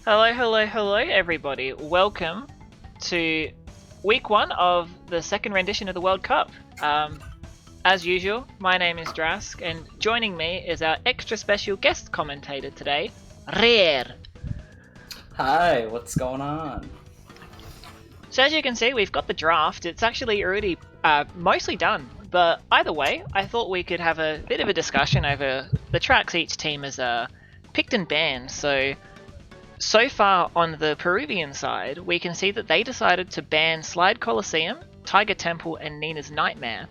Hello, hello, hello, everybody. Welcome to week one of the second rendition of the World Cup. As usual, my name is Drask, and joining me is our extra special guest commentator today, Rare. Hi, what's going on? So as you can see, we've got the draft. It's actually already mostly done, but either way, I thought we could have a bit of a discussion over the tracks each team has picked and banned. So far on the Peruvian side, we can see that they decided to ban Slide Coliseum, Tiger Temple, and Nina's Nightmare.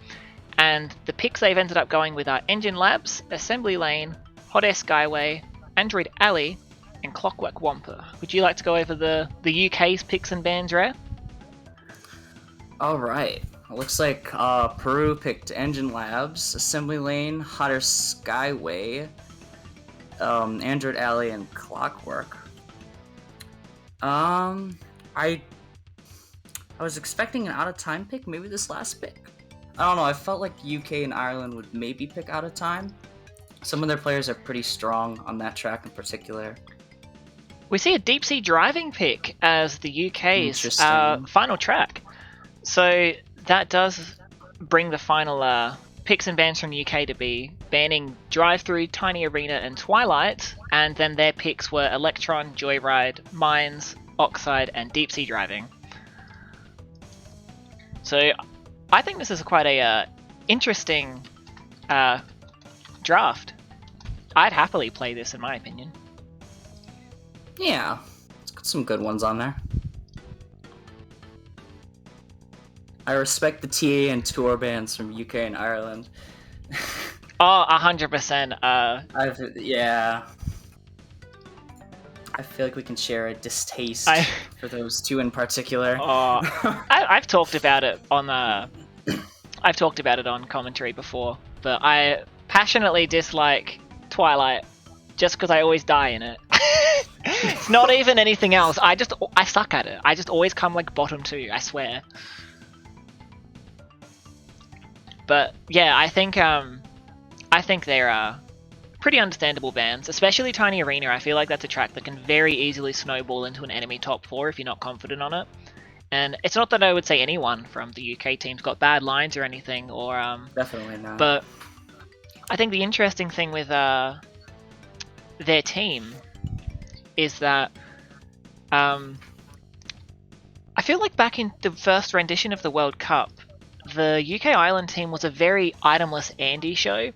And the picks they've ended up going with are Engine Labs, Assembly Lane, Hot Air Skyway, Android Alley, and Clockwork Wumpa. Would you like to go over the UK's picks and bans, Rare? Alright, it looks like Peru picked Engine Labs, Assembly Lane, Hot Air Skyway, Android Alley, and Clockwork. I was expecting an out-of-time pick, maybe this last pick. I don't know, I felt like UK and Ireland would maybe pick out of time. Some of their players are pretty strong on that track in particular. We see a deep sea driving pick as the UK's final track. So that does bring the final picks and bans from the UK to be banning Drive-Thru, Tiny Arena, and Twilight, and then their picks were Electron, Joyride, Mines, Oxide, and Deep Sea Driving. So I think this is quite a interesting draft. I'd happily play this, in my opinion. Yeah, it's got some good ones on there. I respect the TA and tour bans from UK and Ireland. Oh, 100%. Yeah. I feel like we can share a distaste for those two in particular. I've talked about it on I've talked about it on commentary before, but I passionately dislike Twilight just because I always die in it. It's not even anything else. I suck at it. I just always come like bottom 2, I swear. But yeah, I think they're pretty understandable bans, especially Tiny Arena. I feel like that's a track that can very easily snowball into an enemy top 4 if you're not confident on it. And it's not that I would say anyone from the UK team's got bad lines or anything, or definitely not. But I think the interesting thing with their team is that I feel like back in the first rendition of the World Cup, the UK Ireland team was a very itemless Andy show.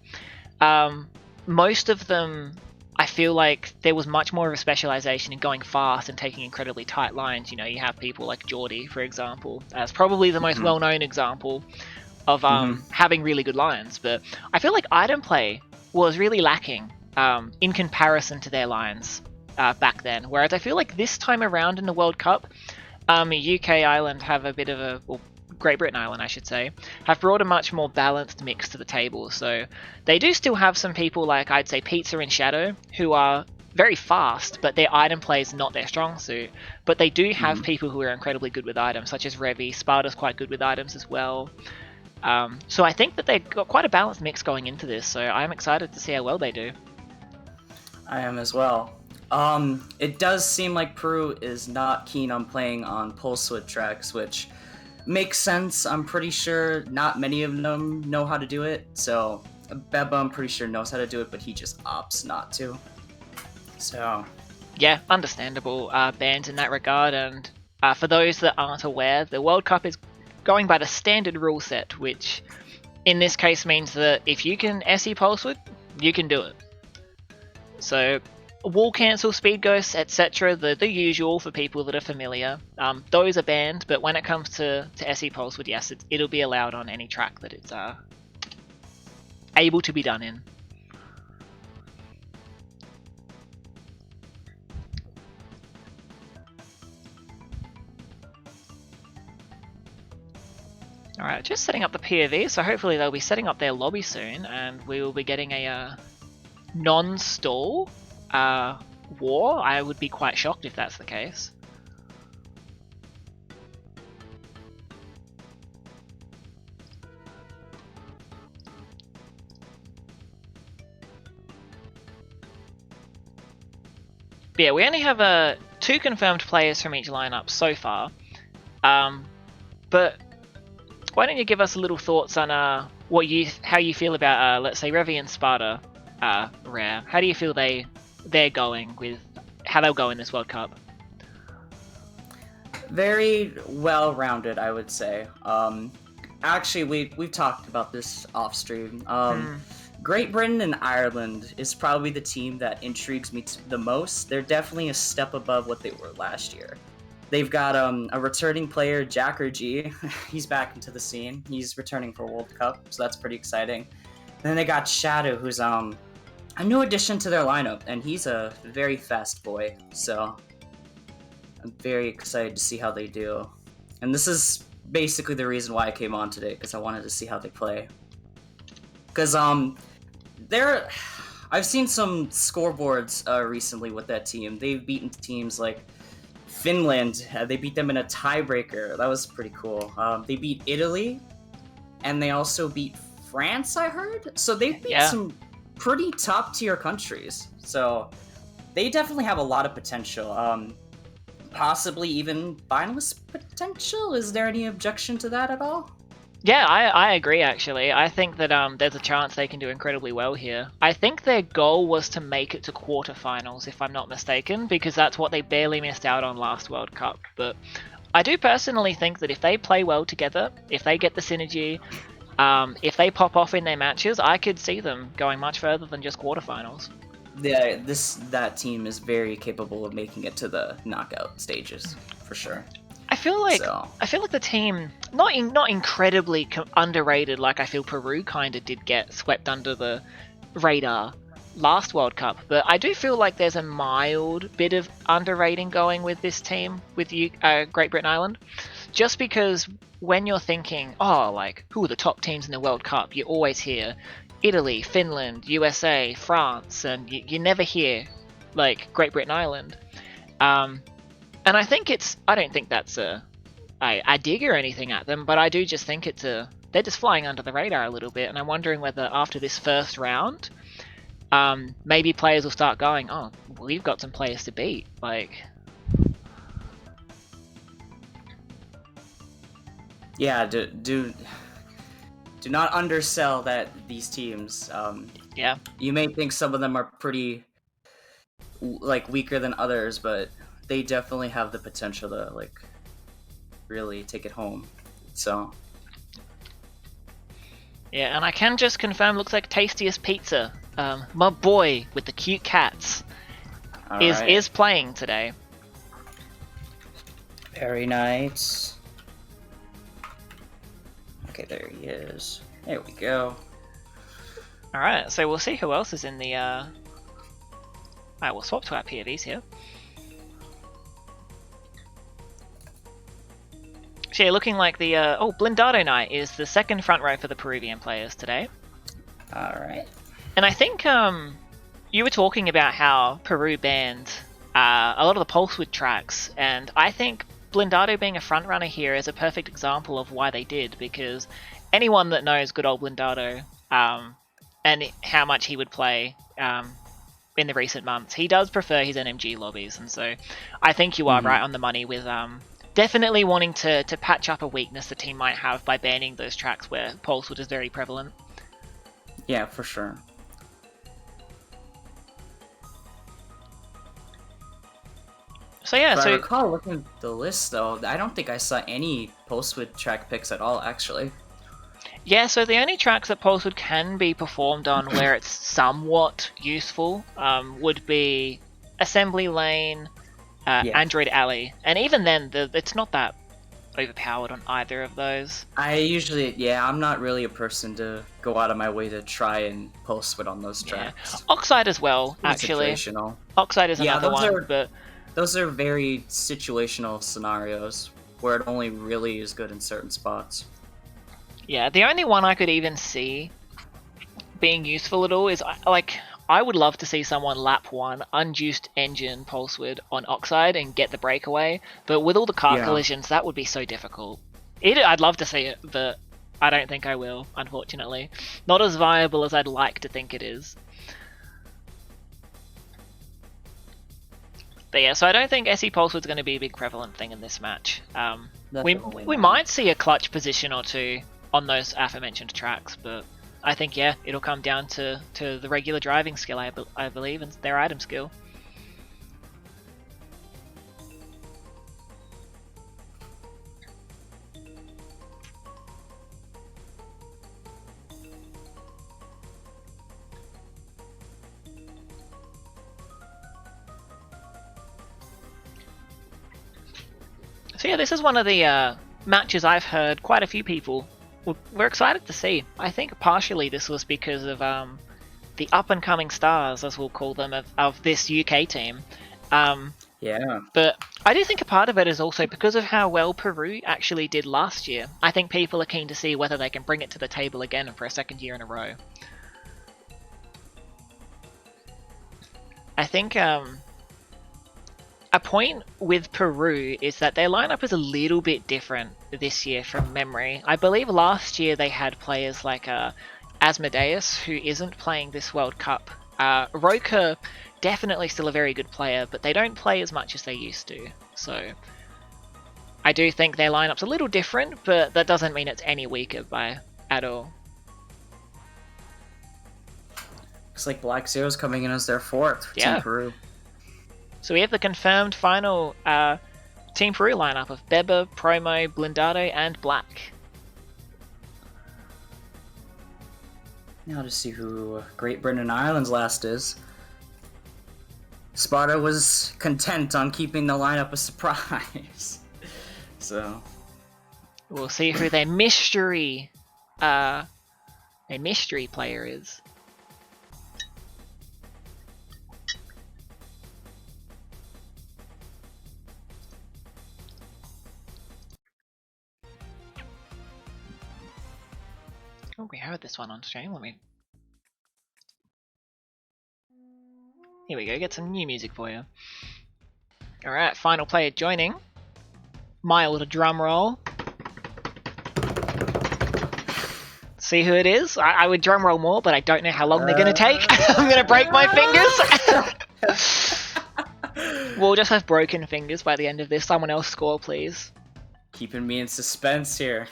Most of them, I feel like there was much more of a specialization in going fast and taking incredibly tight lines. You know, you have people like Geordie, for example, as probably the most well-known example of having really good lines. But I feel like item play was really lacking in comparison to their lines back then. Whereas I feel like this time around in the World Cup, UK Ireland have a bit of a... Well, Great Britain Island, I should say, have brought a much more balanced mix to the table. So they do still have some people like, I'd say, Pizza and Shadow, who are very fast, but their item play is not their strong suit. But they do have people who are incredibly good with items, such as Revvylo. Quite good with items as well. So I think that they've got quite a balanced mix going into this, so I'm excited to see how well they do. I am as well. It does seem like Peru is not keen on playing on pulse width tracks, which makes sense. I'm pretty sure not many of them know how to do it. So Beba, I'm pretty sure, knows how to do it, but he just opts not to. So yeah, understandable bans in that regard. And for those that aren't aware, the World Cup is going by the standard rule set, which in this case means that if you can SE pulse width, you can do it. So wall cancel, speed ghosts, etc., the usual for people that are familiar. Those are banned, but when it comes to SE pulse width, yes, it'll be allowed on any track that it's able to be done in. Alright, just setting up the POV, so hopefully they'll be setting up their lobby soon, and we will be getting a non-stall war. I would be quite shocked if that's the case. But yeah, we only have 2 confirmed players from each lineup so far. But why don't you give us a little thoughts on how you feel about let's say Revvy and Sparda, Rare. How do you feel they're going with how they'll go in this World Cup? Very well-rounded, I would say. Actually, we've talked about this off stream. Great Britain and Ireland is probably the team that intrigues me the most. They're definitely a step above what they were last year. They've got a returning player, Jacker G. He's back into the scene. He's returning for World Cup, so that's pretty exciting. And then they got Shadow, who's a new addition to their lineup, and he's a very fast boy. So I'm very excited to see how they do. And this is basically the reason why I came on today, because I wanted to see how they play. Because I've seen some scoreboards recently with that team. They've beaten teams like Finland. They beat them in a tiebreaker. That was pretty cool. They beat Italy, and they also beat France, I heard. So they beat some pretty top-tier countries. So they definitely have a lot of potential. Possibly even finalist potential? Is there any objection to that at all? Yeah, I agree, actually. I think that there's a chance they can do incredibly well here. I think their goal was to make it to quarterfinals, if I'm not mistaken, because that's what they barely missed out on last World Cup. But I do personally think that if they play well together, if they get the synergy, if they pop off in their matches, I could see them going much further than just quarterfinals. Yeah, that team is very capable of making it to the knockout stages, for sure. I feel like the team not incredibly underrated, like I feel Peru kind of did get swept under the radar last World Cup, but I do feel like there's a mild bit of underrating going with this team with Great Britain Ireland, just because when you're thinking, oh, like who are the top teams in the World Cup, you always hear Italy, Finland, USA, France, and you never hear like Great Britain Ireland. And I don't think that's a dig or anything at them, but I do just think they're just flying under the radar a little bit, and I'm wondering whether after this first round, maybe players will start going, oh, we've got some players to beat, like... Yeah, do not undersell these teams. Yeah. You may think some of them are pretty weaker than others, but they definitely have the potential to really take it home. So yeah, and I can just confirm, looks like TastiestPizza, my boy with the cute cats, is playing today. Very nice. Okay, there he is. There we go. Alright, so we'll see who else is in the Alright, we'll swap to our POVs here. So yeah, looking like the BlindadoKnight is the second front row for the Peruvian players today. Alright. And I think you were talking about how Peru banned a lot of the Pulsewood tracks, and I think Blindado being a front runner here is a perfect example of why they did, because anyone that knows good old Blindado and how much he would play in the recent months, he does prefer his NMG lobbies, and so I think you are right on the money with definitely wanting to patch up a weakness the team might have by banning those tracks where Pulsewood is very prevalent. Yeah, for sure. So yeah, I recall looking at the list though, I don't think I saw any Pulsewood track picks at all, actually. Yeah, so the only tracks that Pulsewood can be performed on where it's somewhat useful would be Assembly Lane, Android Alley, and even then, it's not that overpowered on either of those. I'm not really a person to go out of my way to try and Pulsewood on those tracks. Yeah. Oxide as well, actually. Situational. Oxide is another one, but... Those are very situational scenarios where it only really is good in certain spots. Yeah, the only one I could even see being useful at all is, I would love to see someone lap 1 unjuiced engine Pulsewood on Oxide and get the breakaway, but with all the car collisions, that would be so difficult. I'd love to see it, but I don't think I will, unfortunately. Not as viable as I'd like to think it is. But yeah, so I don't think SE Pulse was going to be a big prevalent thing in this match. We Definitely might see a clutch position or two on those aforementioned tracks, but I think, yeah, it'll come down to the regular driving skill, I believe, and their item skill. So yeah, this is one of the matches I've heard quite a few people were excited to see. I think partially this was because of the up-and-coming stars, as we'll call them, of this UK team. Yeah. But I do think a part of it is also because of how well Peru actually did last year. I think people are keen to see whether they can bring it to the table again for a second year in a row. I think a point with Peru is that their lineup is a little bit different this year from memory. I believe last year they had players like Asmodeus, who isn't playing this World Cup. Roca, definitely still a very good player, but they don't play as much as they used to. So I do think their lineup's a little different, but that doesn't mean it's any weaker at all. Looks like Black Zero's coming in as their fourth for Team Peru. So we have the confirmed final Team Peru lineup of Beba, Promo, Blindado, and Black. Now to see who Great Britain and Ireland's last is. Sparda was content on keeping the lineup a surprise. So we'll see who their mystery player is. Oh, we heard this one on stream. Here we go, get some new music for you. Alright, final player joining. Mild drum roll. See who it is? I would drum roll more, but I don't know how long they're going to take. I'm going to break my fingers. We'll just have broken fingers by the end of this. Someone else score, please. Keeping me in suspense here.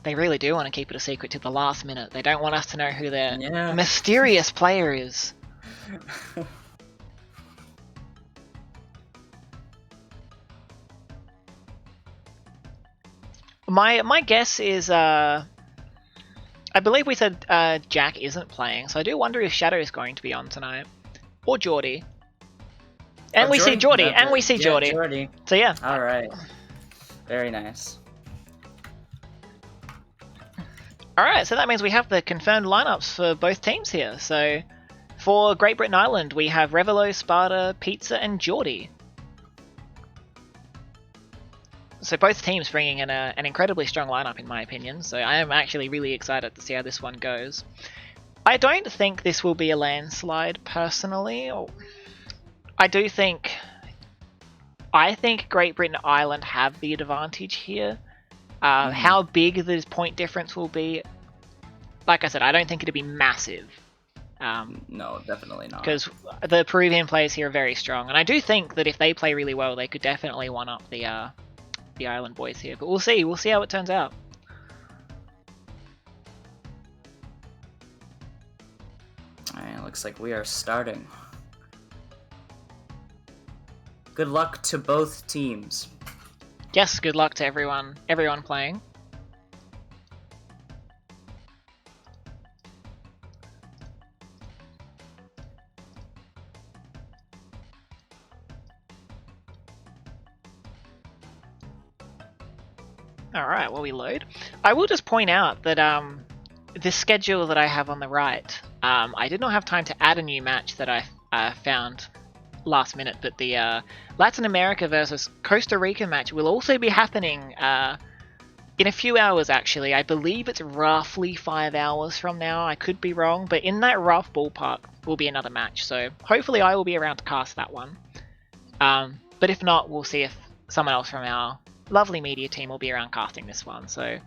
They really do want to keep it a secret to the last minute. They don't want us to know who their mysterious player is. My guess is, I believe we said Jack isn't playing, so I do wonder if Shadow is going to be on tonight. Or Geordie. And we see Geordie, and we see Geordie. So yeah. Alright. Very nice. Alright, so that means we have the confirmed lineups for both teams here. So, for Great Britain Ireland, we have Revvylo, Sparda, Pizza, and Geordie. So both teams bringing in an incredibly strong lineup, in my opinion. So I am actually really excited to see how this one goes. I don't think this will be a landslide, personally. I think Great Britain Ireland have the advantage here. How big the point difference will be, like I said, I don't think it'll be massive. No, definitely not. Because the Peruvian players here are very strong, and I do think that if they play really well, they could definitely one-up the Island boys here. But we'll see. We'll see how it turns out. Alright, looks like we are starting. Good luck to both teams. Yes, good luck to everyone playing. Alright, well, we load. I will just point out that the schedule that I have on the right, I did not have time to add a new match that I found last minute, but the Latin America versus Costa Rica match will also be happening in a few hours, actually. I believe it's roughly 5 hours from now. I could be wrong, but in that rough ballpark will be another match, so hopefully I will be around to cast that one. But if not, we'll see if someone else from our lovely media team will be around casting this one. So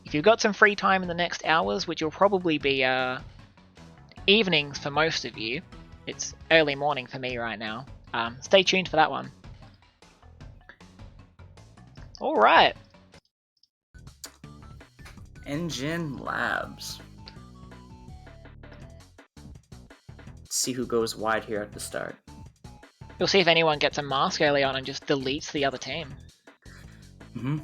if you've got some free time in the next hours, which will probably be evenings for most of you, it's early morning for me right now. Stay tuned for that one. All right. Engine Labs. Let's see who goes wide here at the start. You'll see if anyone gets a mask early on and just deletes the other team. Mm-hmm.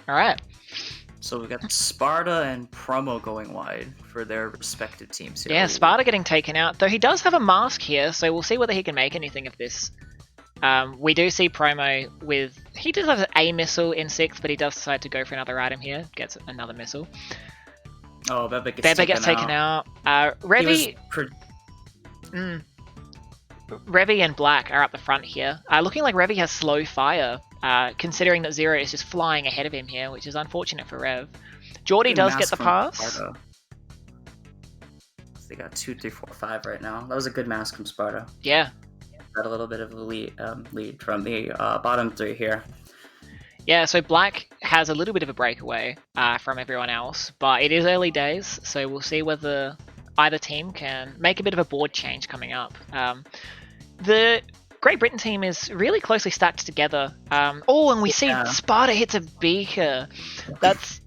Alright. So we got Sparda and Promo going wide for their respective teams here. Yeah, Sparda getting taken out, though he does have a mask here, so we'll see whether he can make anything of this. We do see Promo with... He does have a missile in 6th, but he does decide to go for another item here. Gets another missile. Oh, Bebe gets taken out. Revvy... Revvy and Black are up the front here. Looking like Revvy has slow fire, considering that Zero is just flying ahead of him here, which is unfortunate for Rev. Geordie does get the pass. Sparda. They got 2, 3, 4, 5 right now. That was a good mask from Sparda. Yeah. Got a little bit of a lead from the bottom 3 here. Yeah, so Black has a little bit of a breakaway from everyone else, but it is early days, so we'll see whether either team can make a bit of a board change coming up. The Great Britain team is really closely stacked together. And we see Sparda hits a beaker. That's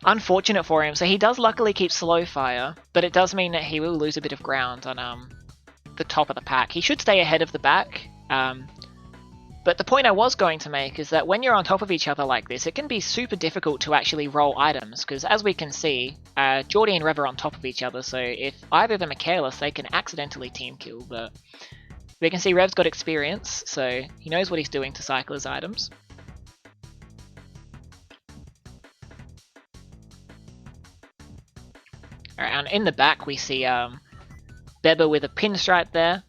unfortunate for him. So he does luckily keep slow fire, but it does mean that he will lose a bit of ground on the top of the pack. He should stay ahead of the back. But the point I was going to make is that when you're on top of each other like this, it can be super difficult to actually roll items, because as we can see, Geordie and Rev are on top of each other, so if either of them are careless, they can accidentally team kill, but we can see Rev's got experience, so he knows what he's doing to cycle his items. Alright, and in the back we see Beba with a pinstripe there.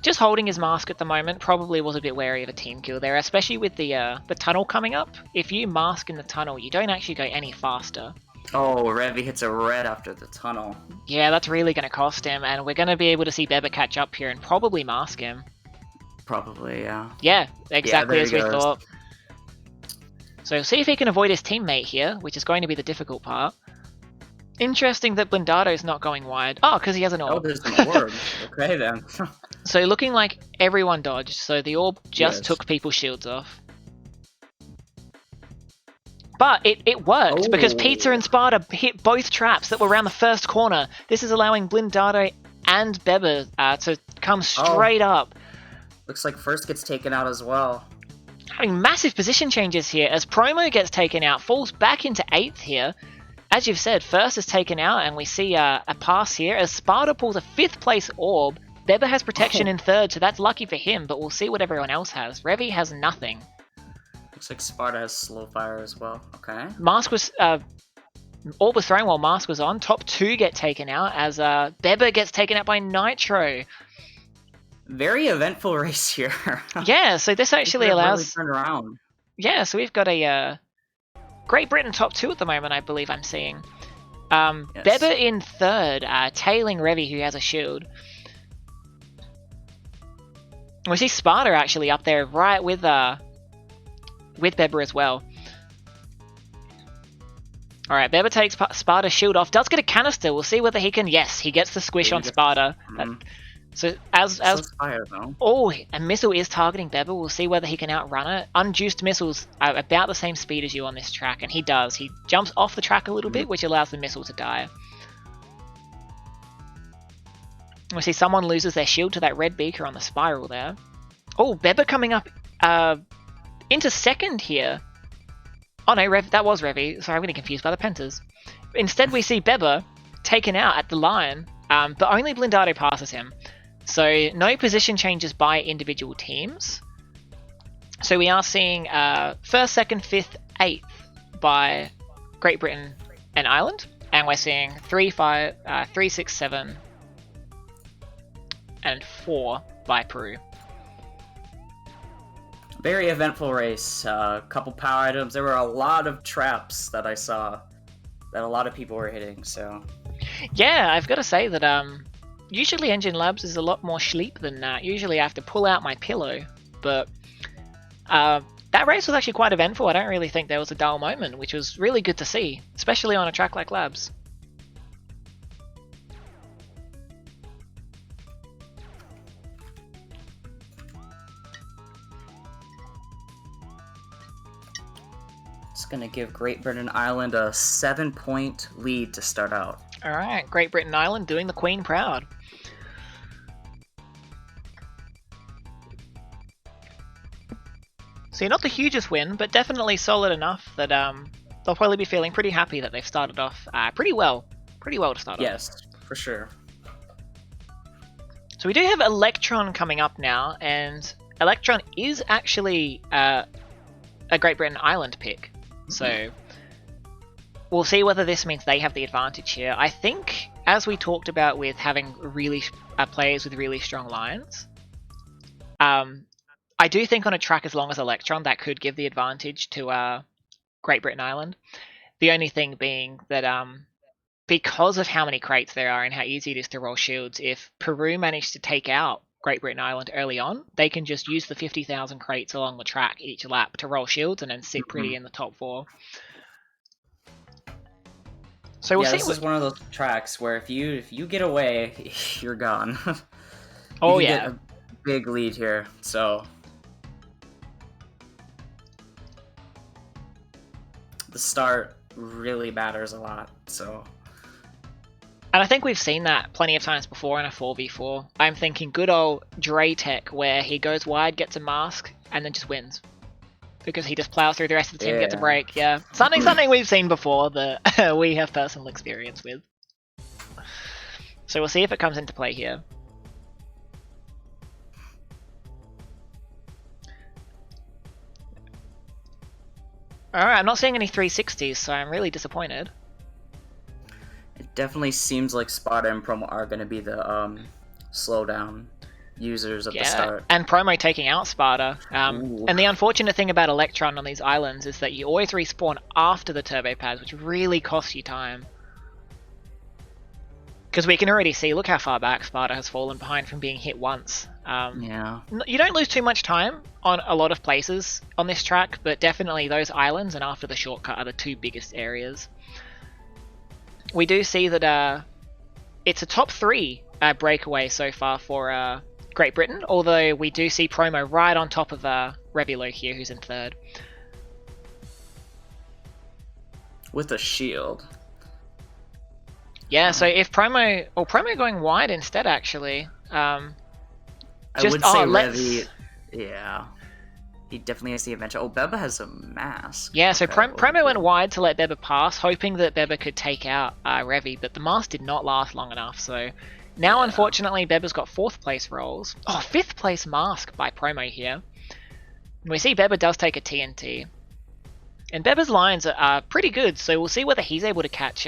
Just holding his mask at the moment, probably was a bit wary of a team kill there, especially with the tunnel coming up. If you mask in the tunnel, you don't actually go any faster. Oh, Revvy hits a red after the tunnel. Yeah, that's really going to cost him, and we're going to be able to see Beba catch up here and probably mask him. Probably, yeah. Yeah, exactly as we thought. So see if he can avoid his teammate here, which is going to be the difficult part. Interesting that Blindado's not going wide. Oh, because he has an orb. Oh, there's an orb. Okay, then. So looking like everyone dodged, so the orb just took people's shields off. But it worked, because Pizza and Sparda hit both traps that were around the first corner. This is allowing Blindado and Beba to come straight up. Looks like First gets taken out as well. Having massive position changes here, as Promo gets taken out, falls back into 8th here. As you've said, First is taken out, and we see a pass here, as Sparda pulls a 5th place orb. Beba has protection in 3rd, so that's lucky for him, but we'll see what everyone else has. Revvy has nothing. Looks like Sparda has slow fire as well. Okay. Mask was... orb was thrown while Mask was on. Top 2 get taken out, as Beba gets taken out by Nitro. Very eventful race here. Yeah, so this actually allows... Really turned around. Yeah, so we've got a... Great Britain top 2 at the moment, I believe I'm seeing. Beba in 3rd, tailing Revvy, who has a shield. We see Sparda actually up there, right with Beba as well. Alright, Beba takes Sparda's shield off, does get a canister, we'll see whether he can... Yes, he gets the squish on Sparda. So as fire, though. Oh, a missile is targeting Beba. We'll see whether he can outrun it. Unjuiced missiles are about the same speed as you on this track, and he does. He jumps off the track a little bit, which allows the missile to die. We see someone loses their shield to that red beaker on the spiral there. Oh, Beba coming up into 2nd here. Oh no, that was Revvy. Sorry, I'm getting confused by the pentas. Instead, we see Beba taken out at the line, but only Blindado passes him. So no position changes by individual teams. So we are seeing 1st, 2nd, 5th, 8th by Great Britain and Ireland. And we're seeing 3, 5, 3, 6, 7, and 4 by Peru. Very eventful race. Couple power items. There were a lot of traps that I saw that a lot of people were hitting, so... Yeah, I've got to say that Usually Engine Labs is a lot more sleep than that. Usually I have to pull out my pillow, but that race was actually quite eventful. I don't really think there was a dull moment, which was really good to see, especially on a track like Labs. It's going to give Great Britain Island a 7-point lead to start out. Alright, Great Britain Island doing the Queen proud. So not the hugest win, but definitely solid enough that they'll probably be feeling pretty happy that they've started off pretty well to start off. Yes, for sure. So we do have Electron coming up now, and Electron is actually a Great Britain Island pick. So we'll see whether this means they have the advantage here. I think, as we talked about with having really players with really strong lines, I do think on a track as long as Electron, that could give the advantage to Great Britain Island. The only thing being that because of how many crates there are and how easy it is to roll shields, if Peru managed to take out Great Britain Island early on, they can just use the 50,000 crates along the track each lap to roll shields and then sit pretty in the top 4. So we'll see. This is one of those tracks where if you get away, you're gone. Oh you yeah, get a big lead here. So the start really matters a lot. So. And I think we've seen that plenty of times before in a 4v4. I'm thinking good old Dre Tech, where he goes wide, gets a mask, and then just wins. Because he just plows through the rest of the team and gets a break, yeah. Something we've seen before that we have personal experience with. So we'll see if it comes into play here. Alright, I'm not seeing any 360s, so I'm really disappointed. It definitely seems like Sparda and Promo are going to be the slowdown users at the start. And Promo taking out Sparda. And the unfortunate thing about Electron on these islands is that you always respawn after the turbo pads, which really costs you time. Because we can already see, look how far back Sparda has fallen behind from being hit once. Yeah. You don't lose too much time on a lot of places on this track, but definitely those islands and after the shortcut are the two biggest areas. We do see that it's a top 3 breakaway so far for Great Britain, although we do see Promo right on top of Revvylo here, who's in 3rd. With a shield. Yeah, so if Promo going wide instead, actually. I would say Revvy, yeah. He definitely has the advantage. Oh, Beba has a mask. Yeah, so Promo went wide to let Beba pass, hoping that Beba could take out Revvy, but the mask did not last long enough, so now unfortunately Beba's got 4th place rolls. Oh, 5th place mask by Promo here. And we see Beba does take a TNT. And Beba's lines are pretty good, so we'll see whether he's able to catch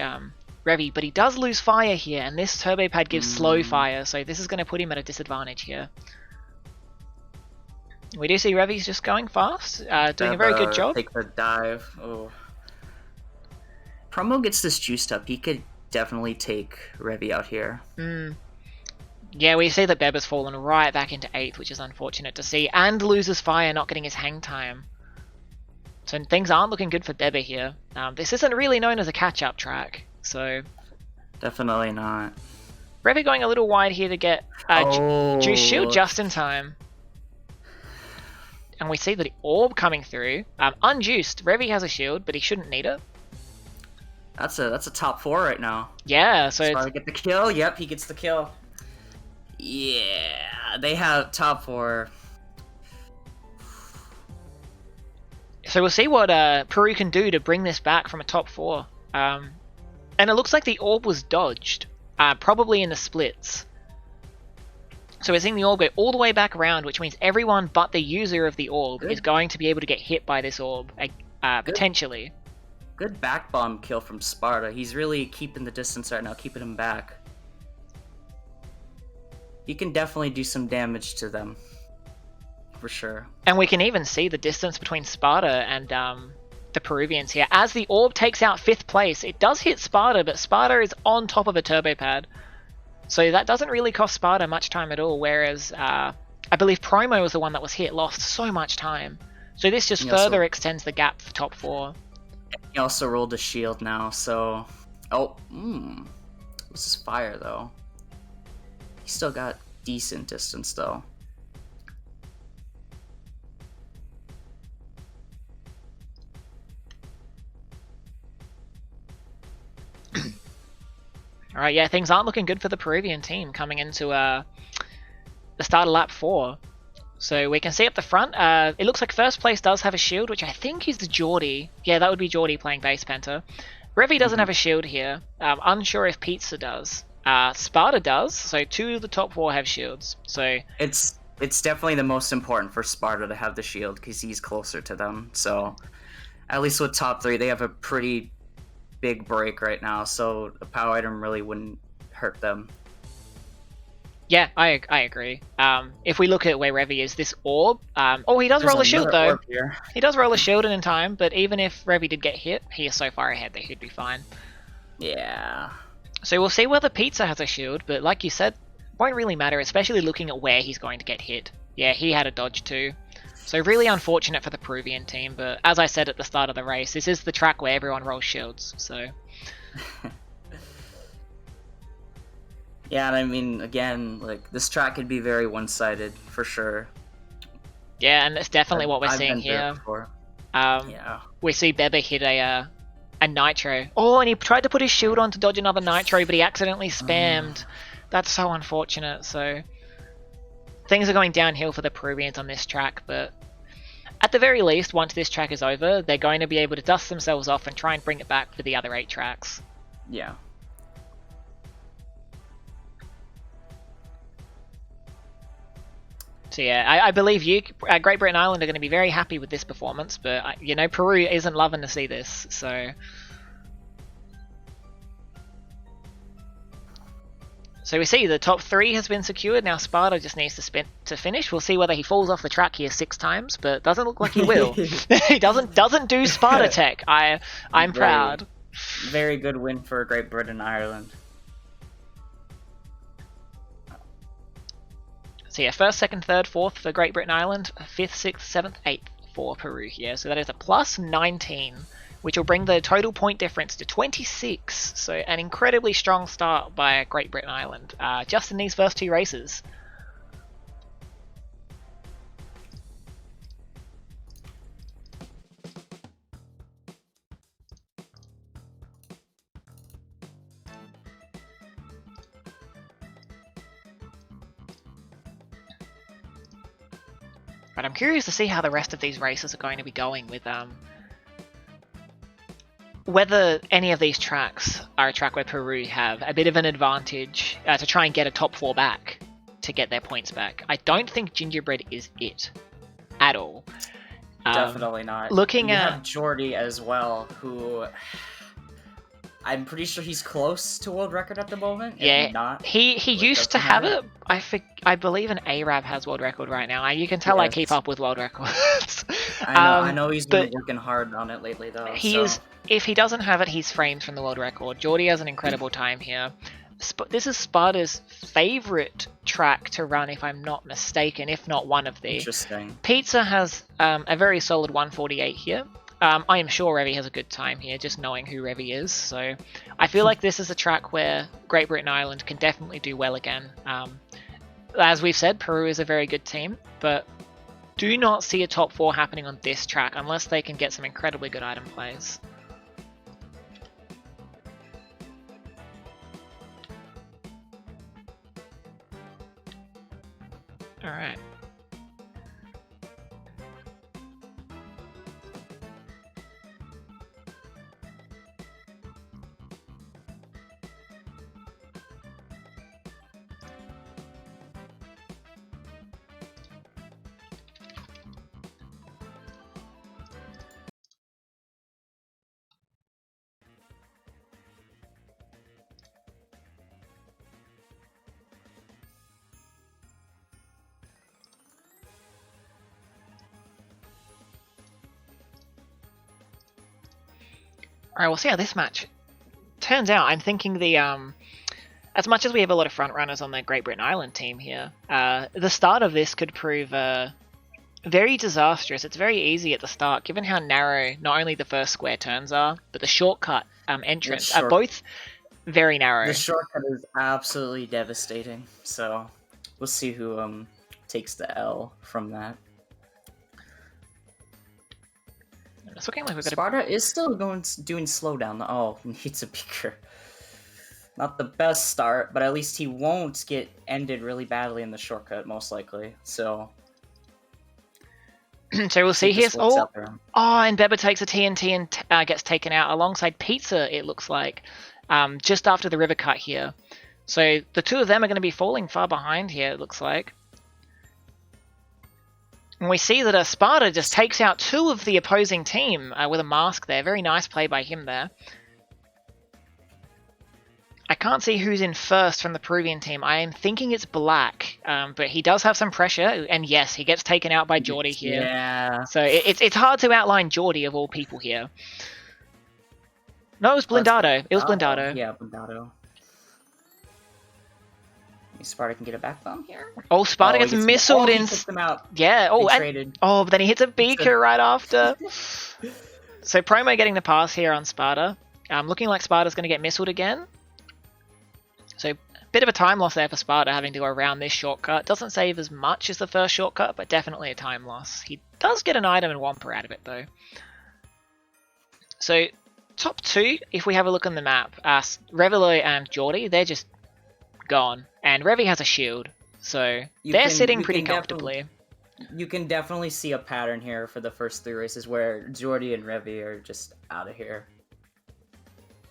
Revvy, but he does lose fire here, and this turbo pad gives slow fire, so this is going to put him at a disadvantage here. We do see Revvy's just going fast, doing a very good job. Take the dive. Oh. Promo gets this juiced up. He could definitely take Revvy out here. Yeah, we see that Beba's fallen right back into 8th, which is unfortunate to see, and loses fire, not getting his hang time. So things aren't looking good for Beba here. This isn't really known as a catch-up track, so... Definitely not. Revvy going a little wide here to get Juice Shield just in time. And we see the orb coming through. Unjuiced. Revvy has a shield, but he shouldn't need it. That's a top 4 right now. Yeah, so it's... get the kill. Yep, he gets the kill. Yeah, they have top 4. So we'll see what Peru can do to bring this back from a top 4. And it looks like the orb was dodged, probably in the splits. So we're seeing the orb go all the way back around, which means everyone but the user of the orb is going to be able to get hit by this orb, potentially. Good back bomb kill from Sparda. He's really keeping the distance right now, keeping him back. He can definitely do some damage to them, for sure. And we can even see the distance between Sparda and the Peruvians here. As the orb takes out 5th place, it does hit Sparda, but Sparda is on top of a turbo pad. So that doesn't really cost Sparda much time at all, whereas I believe Promo was the one that was hit, lost so much time. So this just further extends the gap for top 4. He also rolled a shield now, so... Oh, this is fire, though. He still got decent distance, though. Alright, yeah, things aren't looking good for the Peruvian team coming into the start of lap 4. So we can see up the front, it looks like first place does have a shield, which I think is the Geordie. Yeah, that would be Geordie playing base Penta. Revvy doesn't have a shield here. Unsure if Pizza does. Sparda does, so 2 of the top 4 have shields. So it's definitely the most important for Sparda to have the shield, because he's closer to them. So at least with top 3, they have a pretty big break right now, so a power item really wouldn't hurt them. Yeah, I agree. If we look at where Revvy is, this orb... oh, he does roll a shield, though. He does roll a shield in time, but even if Revvy did get hit, he is so far ahead that he'd be fine. Yeah. So we'll see whether Pizza has a shield, but like you said, won't really matter, especially looking at where he's going to get hit. Yeah, he had a dodge too. So really unfortunate for the Peruvian team, but as I said at the start of the race, this is the track where everyone rolls shields, so... Yeah, and I mean, again, like, this track could be very one-sided, for sure. Yeah, and that's definitely what we're seeing here. Yeah. We see Bebe hit a Nitro. Oh, and he tried to put his shield on to dodge another Nitro, but he accidentally spammed. That's so unfortunate, so... Things are going downhill for the Peruvians on this track, but... At the very least, once this track is over, they're going to be able to dust themselves off and try and bring it back for the other 8 tracks. Yeah. So yeah, I believe you, Great Britain Island, are going to be very happy with this performance, but, you know, Peru isn't loving to see this, so... So we see the top 3 has been secured, now Sparda just needs to finish. We'll see whether he falls off the track here 6 times, but doesn't look like he will. He doesn't do Sparda tech, I'm proud. Very good win for Great Britain Ireland. So yeah, 1st, 2nd, 3rd, 4th for Great Britain Island, 5th, 6th, 7th, 8th for Peru here. So that is a plus 19, which will bring the total point difference to 26. So an incredibly strong start by Great Britain Island, just in these first 2 races. But I'm curious to see how the rest of these races are going to be going with whether any of these tracks are a track where Peru have a bit of an advantage to try and get a top 4 back to get their points back. I don't think Gingerbread is it at all. Definitely not. Looking at have Jordy as well, who I'm pretty sure he's close to world record at the moment. Yeah, not, he used to have it. I believe an Arab has world record right now. You can tell I keep up with world records. I know he's been working hard on it lately, though. If he doesn't have it, he's framed from the world record. Jordy has an incredible time here. This is Sparda's favourite track to run, if I'm not mistaken, if not one of the. Interesting. Pizza has a very solid 148 here. I am sure Revvy has a good time here, just knowing who Revvy is. So I feel like this is a track where Great Britain Island can definitely do well again. As we've said, Peru is a very good team, but do not see a top 4 happening on this track unless they can get some incredibly good item plays. Alright. Alright, we'll see how this match turns out. I'm thinking the as much as we have a lot of front runners on the Great Britain Island team here, the start of this could prove very disastrous. It's very easy at the start, given how narrow not only the first square turns are, but the shortcut entrance are both very narrow. The shortcut is absolutely devastating, so we'll see who takes the L from that. It's looking like we've got Sparda is still doing slowdown. Oh, needs a beaker. Not the best start, but at least he won't get ended really badly in the shortcut, most likely. So we'll see here. Oh, and Beba takes a TNT and gets taken out alongside Pizza, it looks like, just after the river cut here. So the two of them are going to be falling far behind here, it looks like. And we see that Sparda just takes out two of the opposing team with a mask there. Very nice play by him there. I can't see who's in first from the Peruvian team. I am thinking it's Black, but he does have some pressure. And yes, he gets taken out by Geordie here. Yeah. So it's hard to outline Geordie of all people here. No, it was Blindado. It was Blindado. Yeah, Blindado. Sparta can get a back bomb here. Oh, Sparta gets missiled in. Them out. Yeah. Oh, but then he hits a beaker right after. So Promo getting the pass here on Sparta. Looking like Sparta's going to get missiled again. So bit of a time loss there for Sparta, having to go around this shortcut. Doesn't save as much as the first shortcut, but definitely a time loss. He does get an item and Wumpa out of it though. So top two, if we have a look on the map, Revvylo and Geordie, they're just gone. And Revy has a shield, so they're sitting pretty comfortably. You can definitely see a pattern here for the first three races where Geordie and Revy are just out of here.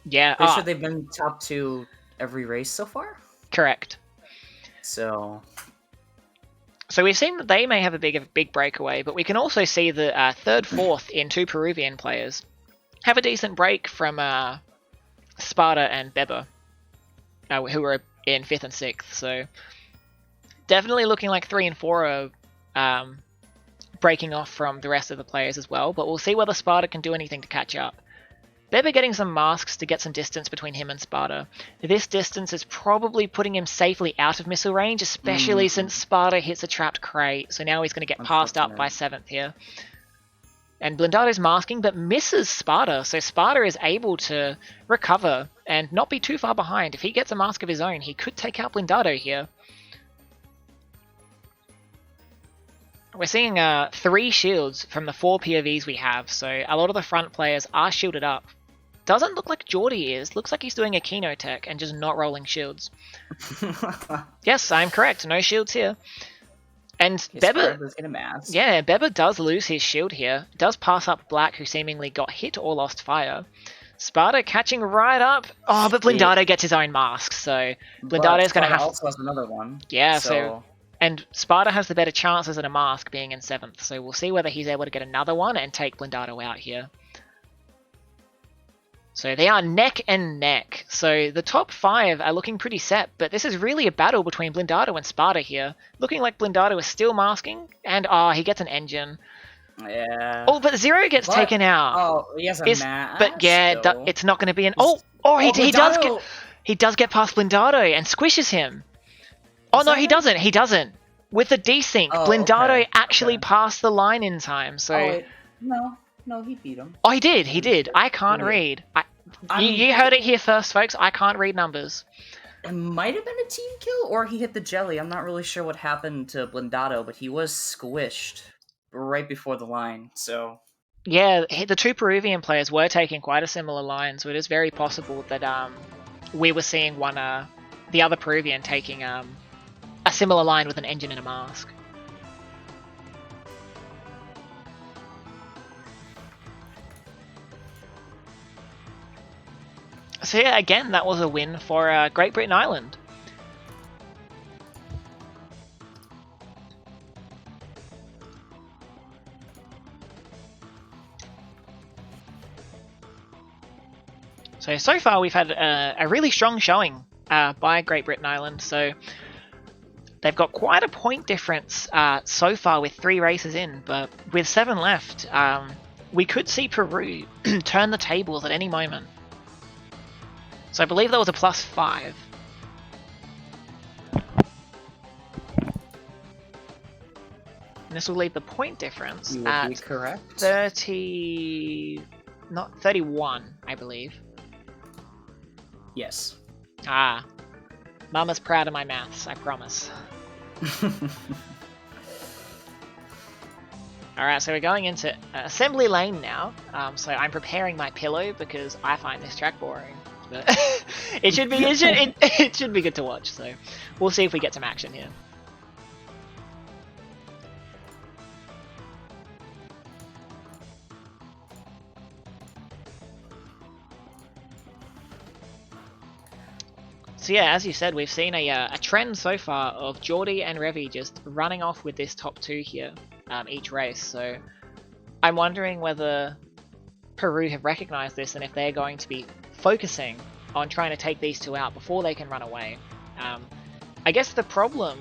Yeah. Pretty sure they've been top two every race so far? Correct. So we've seen that they may have a big breakaway, but we can also see the third, fourth in two Peruvian players have a decent break from Sparta and Beba, who are in 5th and 6th. So definitely looking like 3 and 4 are breaking off from the rest of the players as well, but we'll see whether Sparta can do anything to catch up. Beba getting some masks to get some distance between him and Sparta. This distance is probably putting him safely out of missile range, especially since Sparta hits a trapped crate, so now he's going to get passed up by 7th here. And Blindado's masking, but misses Sparta, so Sparta is able to recover and not be too far behind. If he gets a mask of his own, he could take out Blindado here. We're seeing 3 shields from the 4 POVs we have, so a lot of the front players are shielded up. Doesn't look like Geordie is. Looks like he's doing a Kino tech and just not rolling shields. Yes, I'm correct. No shields here. And Beba, yeah, Beba does lose his shield here. Does pass up Black, who seemingly got hit or lost fire. Sparta catching right up. Oh, but Blindado gets his own mask, so Blindado's going to have... also has another one. Yeah, so... And Sparta has the better chances at a mask being in 7th, so we'll see whether he's able to get another one and take Blindado out here. So they are neck and neck. So the top 5 are looking pretty set, but this is really a battle between Blindado and Sparta here. Looking like Blindado is still masking, and he gets an engine. Yeah. Oh, but Zero gets taken out. Oh, he has a mask. But yeah, it's not going to be an... he does get past Blindado and squishes him. Oh, no, he doesn't. He doesn't. With the desync, Blindado actually passed the line in time, so... No, he beat him. Oh, he did. He did. I can't read. You heard it here first, folks. I can't read numbers. It might have been a team kill, or he hit the jelly. I'm not really sure what happened to Blindado, but he was squished right before the line, so... Yeah, the 2 Peruvian players were taking quite a similar line, so it is very possible that we were seeing the other Peruvian taking a similar line with an engine and a mask. So yeah, again, that was a win for Great Britain Island. So far we've had a really strong showing by Great Britain Island. So they've got quite a point difference so far with 3 races in, but with 7 left, we could see Peru turn the tables at any moment. So I believe that was a +5. And this will leave the point difference You would at be correct. 30... not 31, I believe. Yes. Ah. Mama's proud of my maths, I promise. Alright, so we're going into assembly lane now. So I'm preparing my pillow because I find this track boring. But it should be good to watch, so we'll see if we get some action here. So yeah, as you said, we've seen a trend so far of Geordie and Revvy just running off with this top 2 here each race. So I'm wondering whether Peru have recognized this and if they're going to be focusing on trying to take these 2 out before they can run away. I guess the problem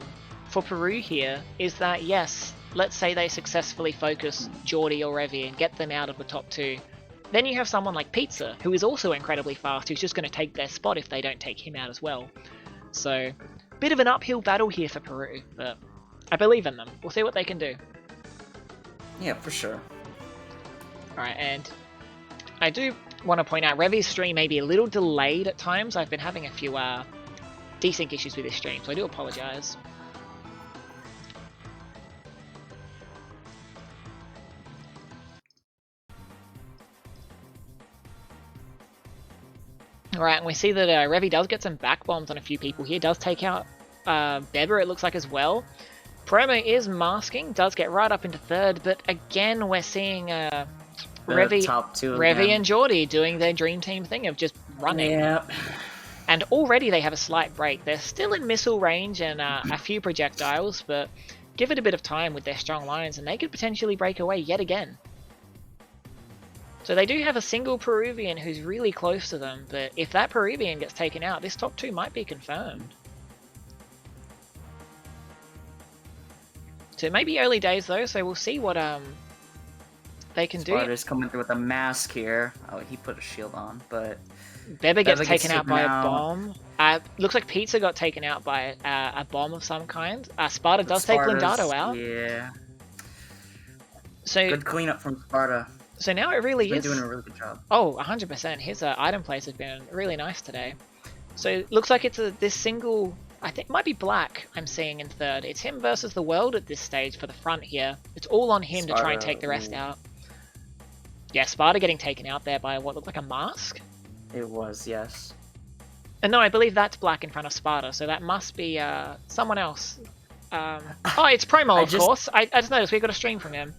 for Peru here is that, yes, let's say they successfully focus Geordie or Revvy and get them out of the top 2. Then you have someone like Pizza, who is also incredibly fast, who's just going to take their spot if they don't take him out as well. So, bit of an uphill battle here for Peru, but I believe in them. We'll see what they can do. Yeah, for sure. Alright, and I do want to point out, Revvy's stream may be a little delayed at times. I've been having a few desync issues with this stream, so I do apologise. Alright, and we see that Revvy does get some back bombs on a few people here. Does take out Beber, it looks like, as well. Promo is masking, does get right up into 3rd, but again, we're seeing Revvy and Geordie doing their dream team thing of just running. Yep. And already they have a slight break. They're still in missile range and a few projectiles, but give it a bit of time with their strong lines and they could potentially break away yet again. So they do have a single Peruvian who's really close to them, but if that Peruvian gets taken out, this top 2 might be confirmed. So it may be early days though, so we'll see what they can do. Sparda's coming through with a mask here. Oh, he put a shield on, but Bebe gets taken out by a bomb. Looks like Pizza got taken out by a bomb of some kind. Sparda does take Blindado out. Yeah. So good cleanup from Sparda. So now it really is doing a really good job. Oh, 100%. His item plays have been really nice today. So it looks like it's this single. I think it might be Black I'm seeing in 3rd. It's him versus the world at this stage for the front here. It's all on him to try and take the rest out. Yeah, Sparda getting taken out there by what looked like a mask? It was, yes. And no, I believe that's Black in front of Sparda, so that must be someone else. Oh, it's Promo, of course. I just noticed we got a stream from him.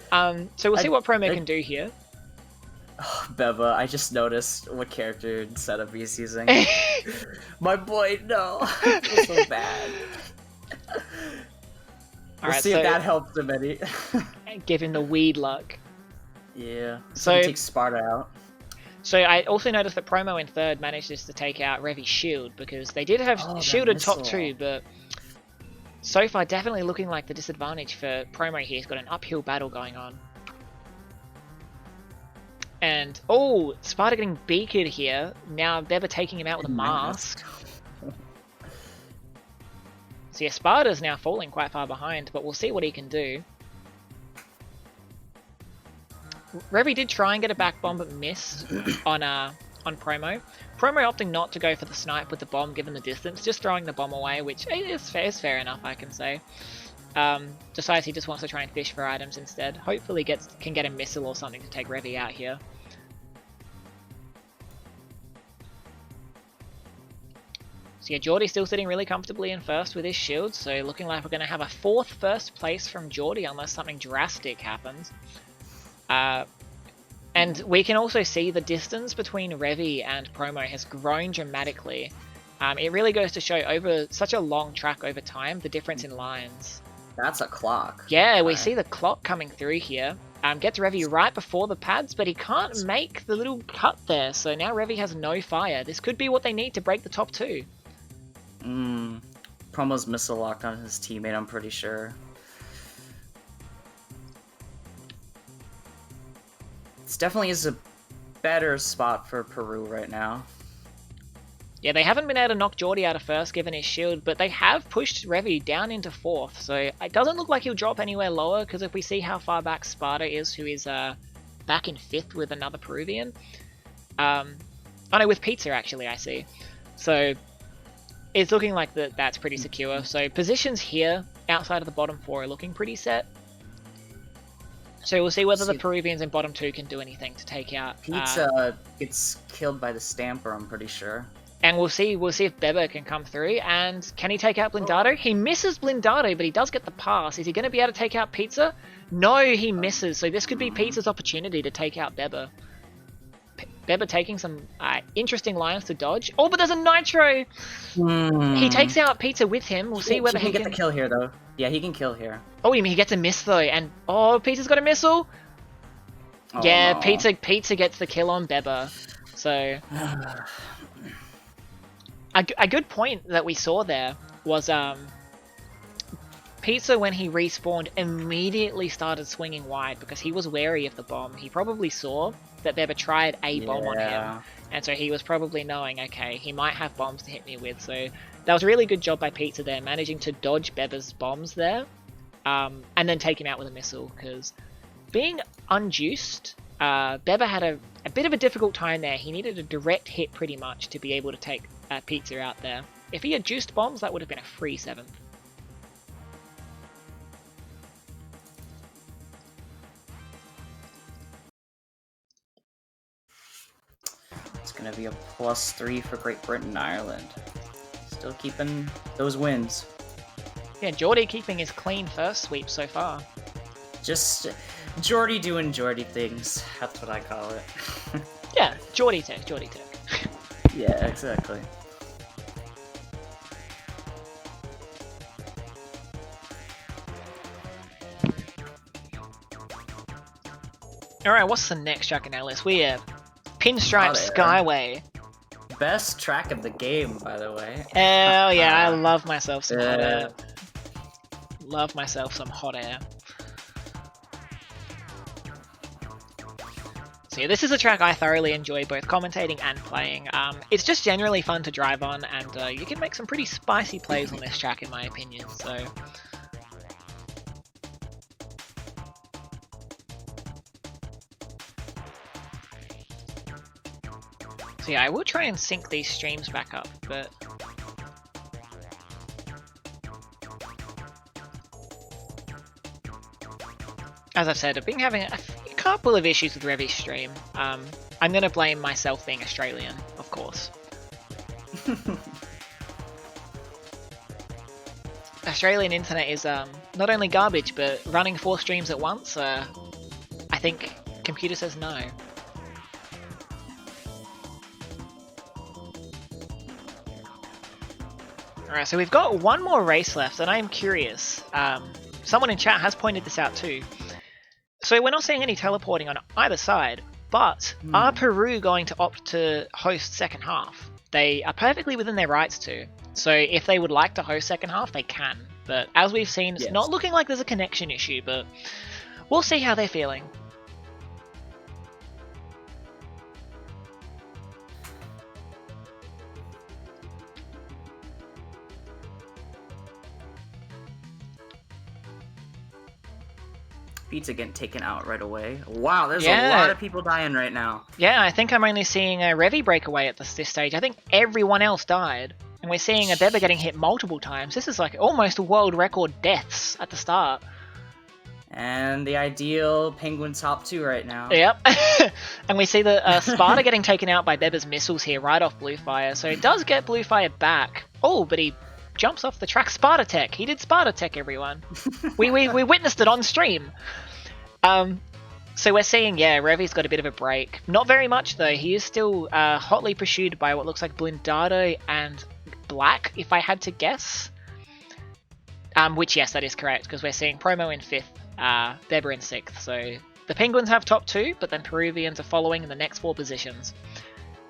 So we'll see what Promo can do here. Oh, Beba, I just noticed what character and setup he's using. My boy, no. It's so bad. We'll see if that helps him any. Give him the weed luck. Yeah. So take Sparda out. So I also noticed that Promo in 3rd manages to take out Revvy's shield, because they did have shielded top 2, but so far definitely looking like the disadvantage for Promo here. He's got an uphill battle going on. And, oh, Sparda getting beaked here. Now Beba taking him out with a mask. So yeah, Sparda's now falling quite far behind, but we'll see what he can do. Revvy did try and get a back bomb, but missed on Promo. Promo opting not to go for the snipe with the bomb given the distance, just throwing the bomb away, which is fair enough, I can say. Decides he just wants to try and fish for items instead. Hopefully can get a missile or something to take Revvy out here. So yeah, Geordie's still sitting really comfortably in 1st with his shield, so looking like we're going to have a 4th first place from Geordie unless something drastic happens. And we can also see the distance between Revvy and Promo has grown dramatically. It really goes to show over such a long track over time, the difference in lines. That's a clock. Yeah, we see the clock coming through here. Gets Revvy right before the pads, but he can't make the little cut there, so now Revvy has no fire. This could be what they need to break the top 2. Promo's missile locked on his teammate, I'm pretty sure. This definitely is a better spot for Peru right now. Yeah, they haven't been able to knock Geordie out of first given his shield, but they have pushed Revvy down into fourth, so it doesn't look like he'll drop anywhere lower, because if we see how far back Sparda is, who is back in fifth with another Peruvian. Oh no, with Pizza actually, I see. So it's looking like that's pretty secure. So positions here outside of the bottom four are looking pretty set. So we'll see whether the Peruvians in bottom two can do anything to take out. Pizza gets killed by the Stamper, I'm pretty sure. And we'll see if Beba can come through, and can he take out Blindado? He misses Blindado, but he does get the pass. Is he going to be able to take out Pizza? No, he misses. So this could be Pizza's opportunity to take out Beba. Beba taking some interesting lines to dodge. Oh, but there's a Nitro! He takes out Pizza with him. We'll see whether he can get the kill here, though. Yeah, he can kill here. Oh, he gets a miss, though. And, oh, Pizza's got a missile? Oh, yeah, no. Pizza gets the kill on Beba. So... A good point that we saw there was Pizza, when he respawned, immediately started swinging wide because he was wary of the bomb. He probably saw that Beba tried a bomb on him, and so he was probably knowing, okay, he might have bombs to hit me with. So that was a really good job by Pizza there, managing to dodge Beba's bombs there, and then take him out with a missile, because being unjuiced, Beba had a bit of a difficult time there. He needed a direct hit pretty much to be able to take Pizza out there. If he had juiced bombs, that would have been a free 7th. It's going to be a +3 for Great Britain and Ireland. Still keeping those wins. Yeah, Geordie keeping his clean first sweep so far. Just Geordie doing Geordie things. That's what I call it. Yeah, Geordie tech. Yeah, exactly. Alright, what's the next track in our list? We have Pinstripe Skyway. Best track of the game, by the way. Hell yeah, I love myself some hot air. Love myself some hot air. So yeah, this is a track I thoroughly enjoy both commentating and playing. It's just generally fun to drive on, and you can make some pretty spicy plays on this track in my opinion, so... So yeah, I will try and sync these streams back up, but... As I've said, I've been having a couple of issues with Revvy's stream. I'm going to blame myself being Australian, of course. Australian internet is not only garbage, but running 4 streams at once, I think computer says no. Alright, so we've got one more race left, and I am curious. Someone in chat has pointed this out too. So we're not seeing any teleporting on either side, but are Peru going to opt to host second half? They are perfectly within their rights to. So if they would like to host second half, they can. But as we've seen, it's not looking like there's a connection issue, but we'll see how they're feeling. Pizza getting taken out right away. Wow, there's a lot of people dying right now. Yeah, I think I'm only seeing a Revvy breakaway at this stage. I think everyone else died. And we're seeing a Beba getting hit multiple times. This is like almost world record deaths at the start. And the ideal Penguin top 2 right now. Yep. And we see the Sparda getting taken out by Beba's missiles here right off Bluefire. So it does get Bluefire back. Oh, but he jumps off the track. Sparda tech. He did Sparda tech, everyone. we witnessed it on stream. So we're seeing, Revvy's got a bit of a break. Not very much though. He is still hotly pursued by what looks like Blindado and Black, if I had to guess. Which, yes, that is correct, because we're seeing Promo in 5th, Beba in 6th. So the Penguins have top 2, but then Peruvians are following in the next 4 positions.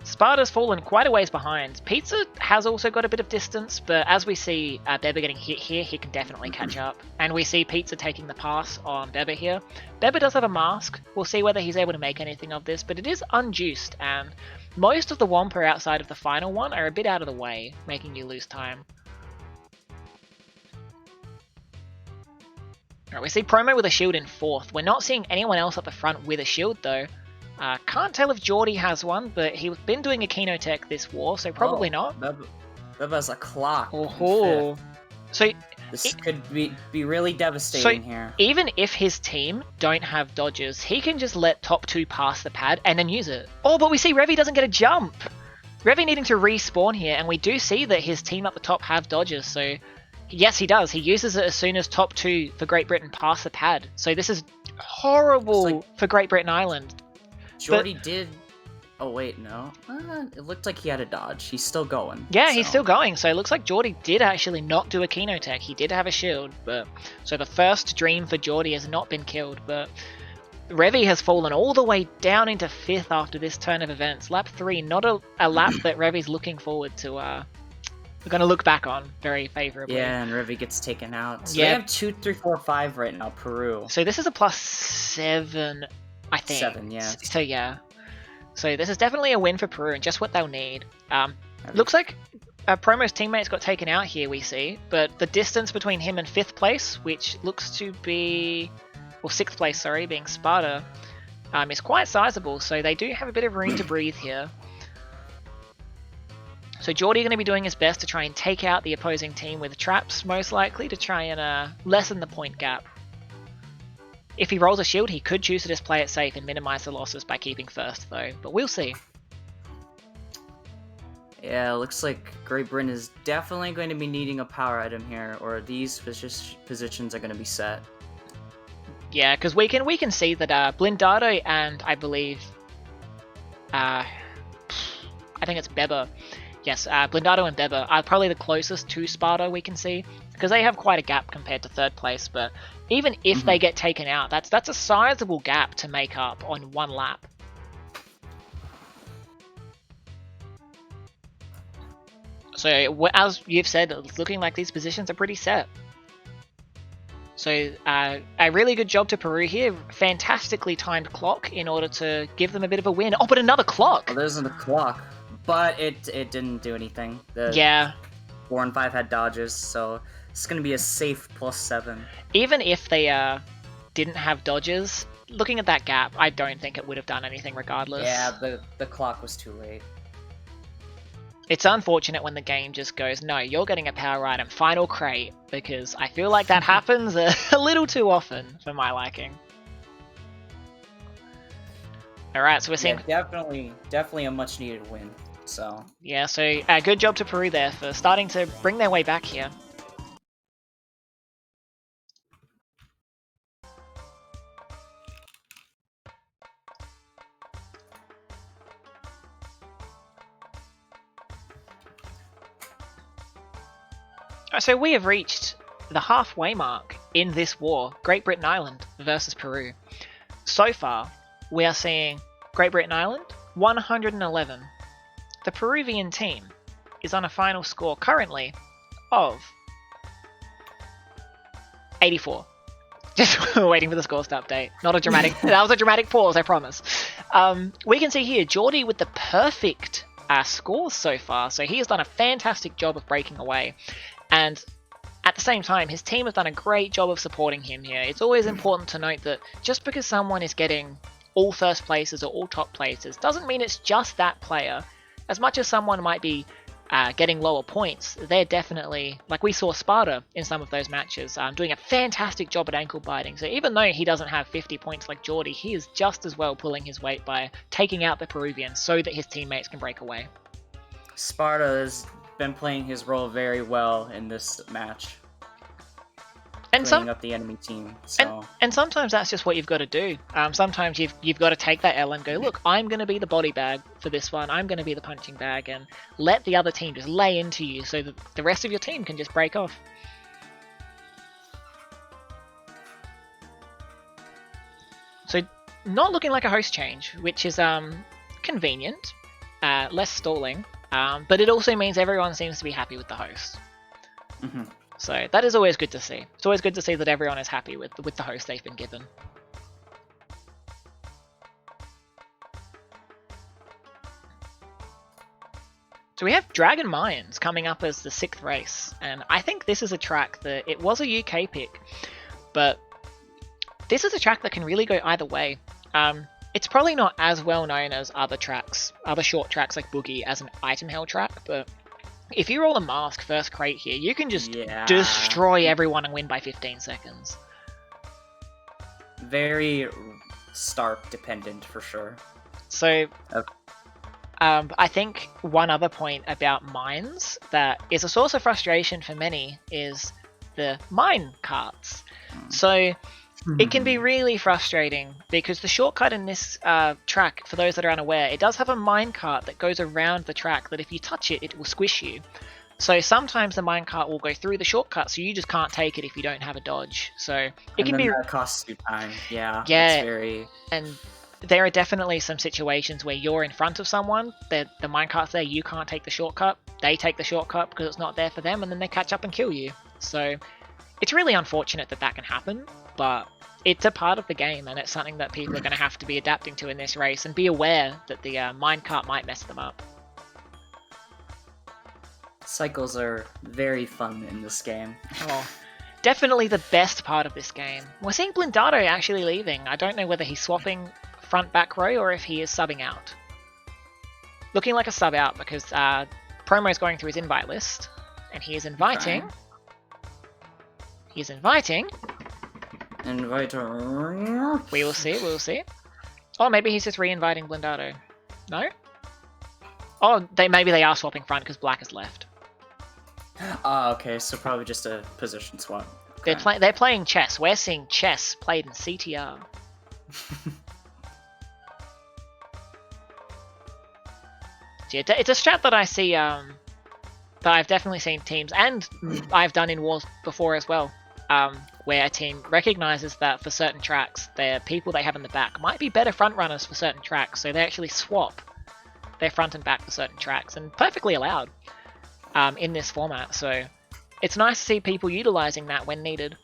Sparda's fallen quite a ways behind. Pizza has also got a bit of distance, but as we see Beba getting hit here, he can definitely catch up. And we see Pizza taking the pass on Beba here. Beba does have a mask. We'll see whether he's able to make anything of this, but it is unjuiced, and most of the Wumpa outside of the final one are a bit out of the way, making you lose time. Alright, we see Promo with a shield in 4th. We're not seeing anyone else at the front with a shield, though. Can't tell if Jordy has one, but he's been doing a Kinotech this war, so probably not. Beba's a clock. Oh, so this could be really devastating here. Even if his team don't have dodges, he can just let top 2 pass the pad and then use it. Oh, but we see Revvy doesn't get a jump. Revvy needing to respawn here, and we do see that his team at the top have dodges, so yes, he does. He uses it as soon as top 2 for Great Britain pass the pad. So this is horrible for Great Britain Island. Jordy did... Oh, wait, no. It looked like he had a dodge. He's still going. Yeah, he's still going. So it looks like Jordy did actually not do a Kinotech. He did have a shield, but... So the first dream for Jordy has not been killed, but... Revvy has fallen all the way down into 5th after this turn of events. Lap 3, not a lap that Revvy's looking forward to, we're going to look back on very favourably. Yeah, and Revvy gets taken out. So they have 2, 3, 4, 5 right now, Peru. So this is a +7... I think. 7, yeah. So yeah. So this is definitely a win for Peru and just what they'll need. Looks like Promo's teammates got taken out here, we see, but the distance between him and 5th place, which looks to be... Well, 6th place, sorry, being Sparda, is quite sizable, so they do have a bit of room to breathe here. So Jordy going to be doing his best to try and take out the opposing team with traps, most likely, to try and lessen the point gap. If he rolls a shield, he could choose to just play it safe and minimize the losses by keeping 1st, though. But we'll see. Yeah, looks like Great Britain is definitely going to be needing a power item here, or these positions are going to be set. Yeah, because we can see that Blindado and I believe... I think it's Beba. Yes, Blindado and Beba are probably the closest to Sparda we can see, because they have quite a gap compared to 3rd place, but even if they get taken out, that's a sizable gap to make up on 1 lap. So, as you've said, it's looking like these positions are pretty set. So, a really good job to Peru here. Fantastically timed clock in order to give them a bit of a win. Oh, but another clock! Oh, there's a clock. But it didn't do anything. Yeah. 4 and 5 had dodges, so it's going to be a safe +7. Even if they didn't have dodges, looking at that gap, I don't think it would have done anything regardless. Yeah, the clock was too late. It's unfortunate when the game just goes, no, you're getting a power item, final crate, because I feel like that happens a little too often for my liking. Alright, so we're seeing... Yeah, definitely a much needed win. So yeah, so good job to Peru there for starting to bring their way back here. So we have reached the halfway mark in this war, Great Britain Island versus Peru. So far, we are seeing Great Britain Island 111. The Peruvian team is on a final score currently of 84. Just waiting for the scores to update. Not a dramatic... That was a dramatic pause, I promise. We can see here Jordy with the perfect scores so far. So he has done a fantastic job of breaking away. And at the same time, his team have done a great job of supporting him here. It's always important to note that just because someone is getting all 1st places or all top places doesn't mean it's just that player. As much as someone might be getting lower points, they're definitely, like we saw Sparda in some of those matches, doing a fantastic job at ankle biting. So even though he doesn't have 50 points like Jordy, he is just as well pulling his weight by taking out the Peruvians so that his teammates can break away. Sparda has been playing his role very well in this match. And cleaning up the enemy team. So. And sometimes that's just what you've got to do. Sometimes you've got to take that L and go, look, I'm going to be the body bag for this one. I'm going to be the punching bag, and let the other team just lay into you so that the rest of your team can just break off. So not looking like a host change, which is convenient. less stalling, but it also means everyone seems to be happy with the host. Mm-hmm. So that is always good to see. It's always good to see that everyone is happy with the host they've been given. So we have Dragon Mines coming up as the 6th race, and I think this is a track that, it was a UK pick, but this is a track that can really go either way. It's probably not as well known as other short tracks like Boogie as an item hell track, but if you roll a mask first crate here, you can just destroy everyone and win by 15 seconds. Very Stark dependent for sure. So, I think one other point about mines that is a source of frustration for many is the mine carts. So it can be really frustrating because the shortcut in this track, for those that are unaware, it does have a mine cart that goes around the track that if you touch it, it will squish you. So sometimes the minecart will go through the shortcut, so you just can't take it if you don't have a dodge. So it can be that costs you time. Yeah. Yeah. It's very. And there are definitely some situations where you're in front of someone, the minecart's there, you can't take the shortcut, they take the shortcut because it's not there for them, and then they catch up and kill you. So it's really unfortunate that can happen, but it's a part of the game, and it's something that people are going to have to be adapting to in this race, and be aware that the minecart might mess them up. Cycles are very fun in this game. Oh, definitely the best part of this game. We're seeing Blindado actually leaving. I don't know whether he's swapping front back row or if he is subbing out. Looking like a sub out because Promo's going through his invite list, and he is inviting. Okay. He's inviting. Inviter. We will see. Oh, maybe he's just re-inviting Blindado. No? Oh, maybe they are swapping front because Black has left. Okay, so probably just a position swap. Okay. They're playing chess. We're seeing chess played in CTR. Yeah, it's a strat that I see, that I've definitely seen teams, and I've done in Wars before as well, where a team recognizes that for certain tracks, their people they have in the back might be better front runners for certain tracks, so they actually swap their front and back for certain tracks, and perfectly allowed in this format. So it's nice to see people utilizing that when needed.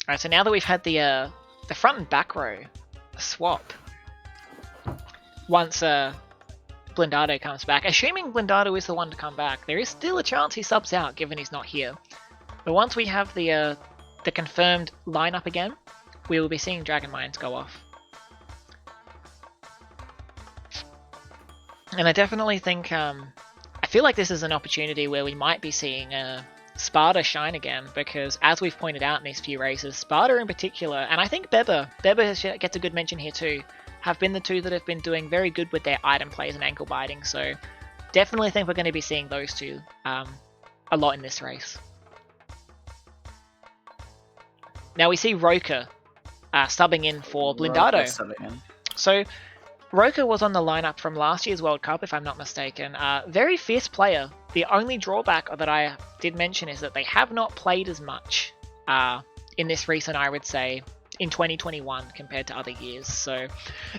Alright, so now that we've had the front and back row swap, once Blindado comes back, assuming Blindado is the one to come back, there is still a chance he subs out given he's not here. But once we have the confirmed lineup again, we will be seeing Dragon Mines go off. And I definitely think, I feel like this is an opportunity where we might be seeing Sparda shine again, because as we've pointed out in these few races, Sparda in particular, and I think Beba gets a good mention here too, have been the two that have been doing very good with their item plays and ankle biting, so definitely think we're going to be seeing those two a lot in this race. Now we see Roca subbing in for Blindado. So Roca was on the lineup from last year's World Cup, if I'm not mistaken. Very fierce player. The only drawback that I did mention is that they have not played as much in this recent, I would say, in 2021 compared to other years. So,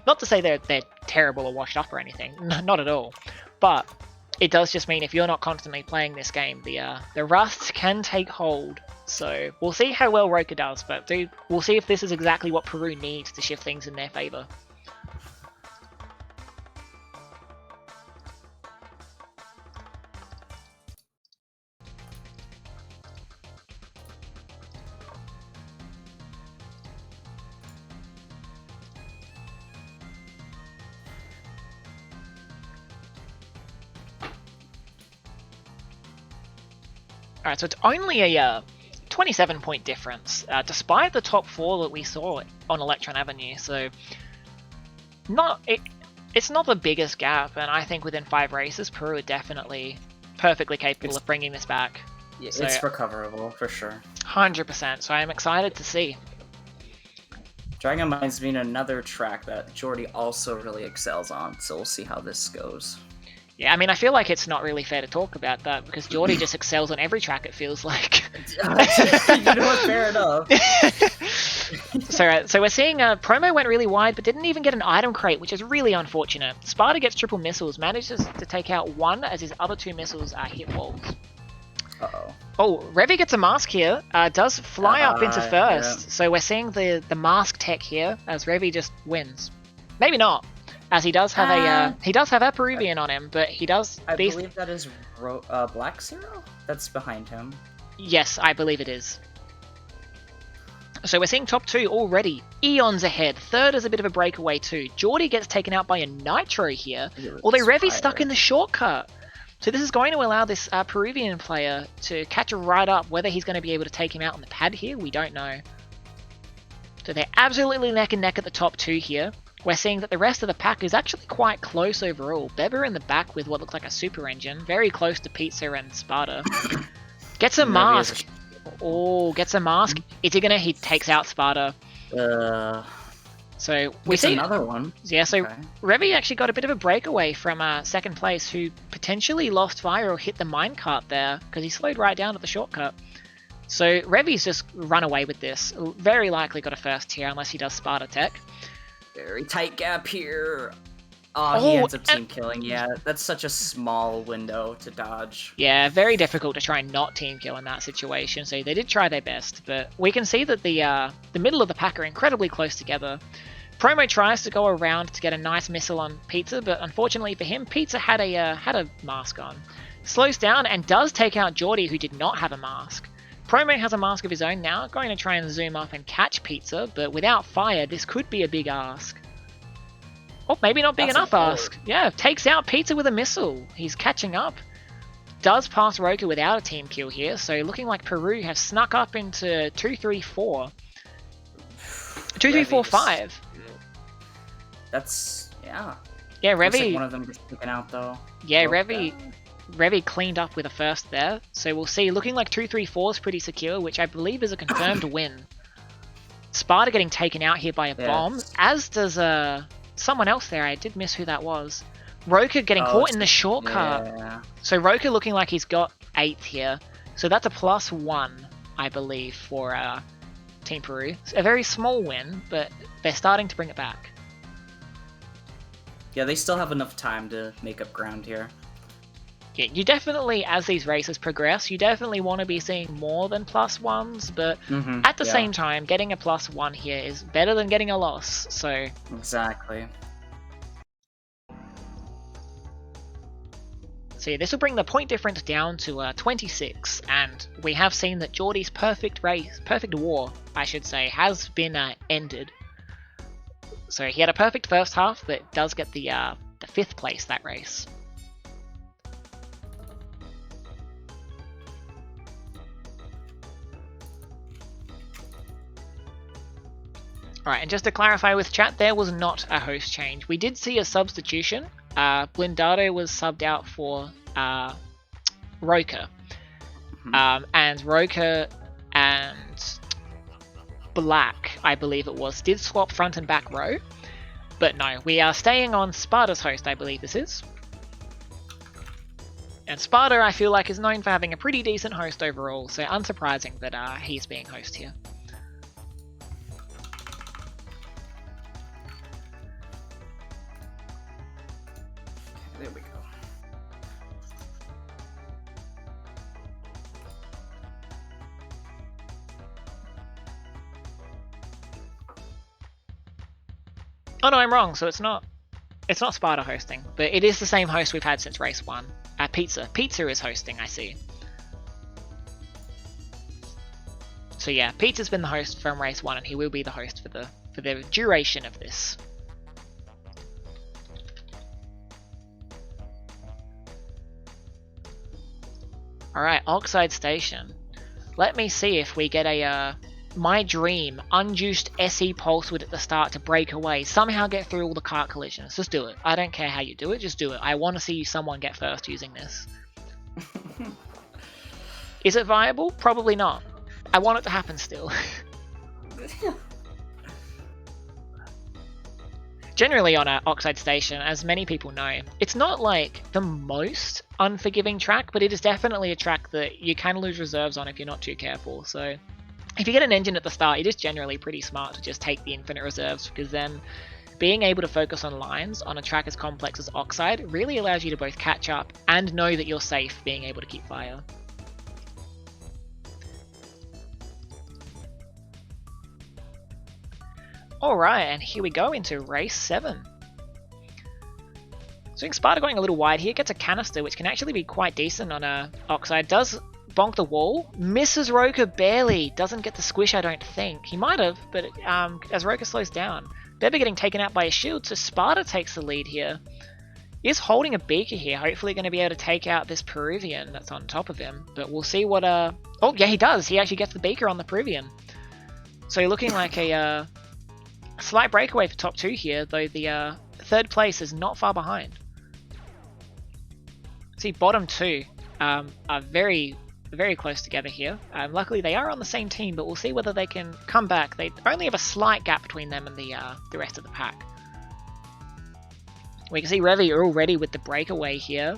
not to say they're terrible or washed up or anything, not at all. But it does just mean if you're not constantly playing this game, the rust can take hold. So we'll see how well Roca does, but we'll see if this is exactly what Peru needs to shift things in their favor. Alright, so it's only a 27-point difference, despite the top 4 that we saw on Electron Avenue, so it's not the biggest gap, and I think within 5 races, Peru are definitely perfectly capable of bringing this back. Yeah, so, it's recoverable, for sure. 100%, so I'm excited to see. Dragon Mine's being another track that Jordy also really excels on, so we'll see how this goes. Yeah, I mean, I feel like it's not really fair to talk about that because Jordy just excels on every track, it feels like. You know what? Fair enough. So we're seeing Promo went really wide, but didn't even get an item crate, which is really unfortunate. Sparda gets triple missiles, manages to take out one as his other two missiles hit walls. Uh-oh. Oh, Revvy gets a mask here, does fly up into first, yeah. So we're seeing the mask tech here as Revvy just wins. Maybe not, as he does have a Peruvian on him, but he does. I believe that is Black Zero that's behind him. Yes, I believe it is. So we're seeing top two already. Eons ahead. Third is a bit of a breakaway too. Jordy gets taken out by a Nitro here, although Revvy's stuck in the shortcut. So this is going to allow this Peruvian player to catch a ride up. Whether he's going to be able to take him out on the pad here, we don't know. So they're absolutely neck and neck at the top two here. We're seeing that the rest of the pack is actually quite close overall. Beber in the back with what looks like a super engine, very close to Pizza and Sparda. Gets a mask. Oh, gets a mask. Is he gonna? He takes out Sparda. So we see another one. Yeah, so okay. Revvy actually got a bit of a breakaway from second place, who potentially lost fire or hit the minecart there because he slowed right down at the shortcut. So Revvy's just run away with this. Very likely got a first tier unless he does Sparda tech. Very tight gap here. Oh, he ends up team killing. Yeah, that's such a small window to dodge. Yeah, very difficult to try and not team kill in that situation. So they did try their best, but we can see that the middle of the pack are incredibly close together. Promo tries to go around to get a nice missile on Pizza, but unfortunately for him, Pizza had a mask on. Slows down and does take out Jordy, who did not have a mask. Promo has a mask of his own now, going to try and zoom up and catch Pizza, but without fire, this could be a big ask. Oh, maybe not big enough ask. Yeah, takes out Pizza with a missile. He's catching up. Does pass Roca without a team kill here, so looking like Peru have snuck up into 2-3-4. 2-3-4-5. That's, yeah. Yeah, Revvy. Looks like one of them gets taken out, though. Yeah, Revvy cleaned up with a first there. So we'll see. Looking like 2-3-4 is pretty secure, which I believe is a confirmed win. Sparda getting taken out here by a bomb, as does someone else there. I did miss who that was. Roca getting caught in the shortcut. Yeah. So Roca looking like he's got 8th here. So that's a +1, I believe, for Team Peru. It's a very small win, but they're starting to bring it back. Yeah, they still have enough time to make up ground here. Yeah, you definitely, as these races progress, you definitely want to be seeing more than +1s, but at the same time, getting a +1 here is better than getting a loss, so... Exactly. So yeah, this will bring the point difference down to 26, and we have seen that Jordy's perfect war, I should say, has been ended. So he had a perfect first half, but does get the 5th place that race. Alright, and just to clarify with chat, there was not a host change. We did see a substitution. Blindado was subbed out for Roca. And Roca and Black, I believe it was, did swap front and back row. But no, we are staying on Sparda's host, I believe this is. And Sparda, I feel like, is known for having a pretty decent host overall, so unsurprising that he's being host here. There we go. Oh no, I'm wrong, so it's not Sparda hosting, but it is the same host we've had since race 1. Pizza. Pizza is hosting, I see. So yeah, Pizza's been the host from race 1, and he will be the host for the duration of this. Alright, Oxide Station. Let me see if we get a my dream unjuiced SE Pulsewood at the start to break away. Somehow get through all the cart collisions. Just do it. I don't care how you do it, just do it. I want to see someone get first using this. Is it viable? Probably not. I want it to happen still. generally on Oxide Station, as many people know, it's not like the most unforgiving track, but it is definitely a track that you can lose reserves on if you're not too careful. So if you get an engine at the start, it is generally pretty smart to just take the infinite reserves, because then being able to focus on lines on a track as complex as Oxide really allows you to both catch up and know that you're safe being able to keep fire. Alright, and here we go into race 7. So I think Sparda going a little wide here, gets a canister, which can actually be quite decent on a Oxide. Does bonk the wall, misses Roca barely, doesn't get the squish I don't think. He might have, but as Roca slows down. Beba getting taken out by a shield, so Sparda takes the lead here. Is holding a beaker here, hopefully going to be able to take out this Peruvian that's on top of him. But we'll see what... Oh, yeah, he does. He actually gets the beaker on the Peruvian. So you're looking like a slight breakaway for top 2 here, though the third place is not far behind. See, bottom 2 are very close together here. Luckily, they are on the same team, but we'll see whether they can come back. They only have a slight gap between them and the rest of the pack. We can see Revy already with the breakaway here.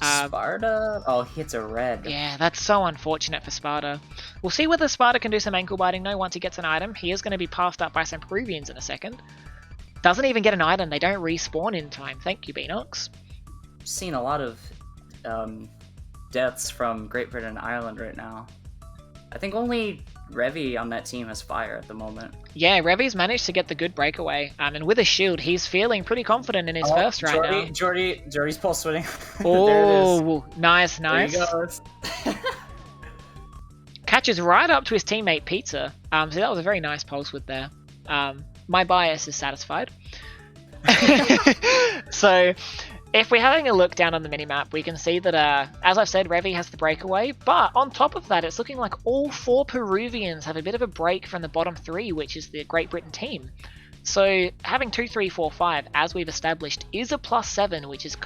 Sparda? Oh, he hits a red. Yeah, that's so unfortunate for Sparda. We'll see whether Sparda can do some ankle biting though once he gets an item. He is going to be passed up by some Peruvians in a second. Doesn't even get an item. They don't respawn in time. Thank you, Beanox. Seen a lot of deaths from Great Britain and Ireland right now. I think only Revy on that team has fire at the moment. Yeah, Revy's managed to get the good breakaway. And with a shield, he's feeling pretty confident in his first right now. Jordy's pulse switching. Oh, nice. There he goes. Catches right up to his teammate Pizza. So that was a very nice pulse width there. My bias is satisfied. So if we're having a look down on the minimap, we can see that, as I've said, Revy has the breakaway, but on top of that, it's looking like all 4 Peruvians have a bit of a break from the bottom 3, which is the Great Britain team. So having 2, 3, 4, 5, as we've established, is a +7, which is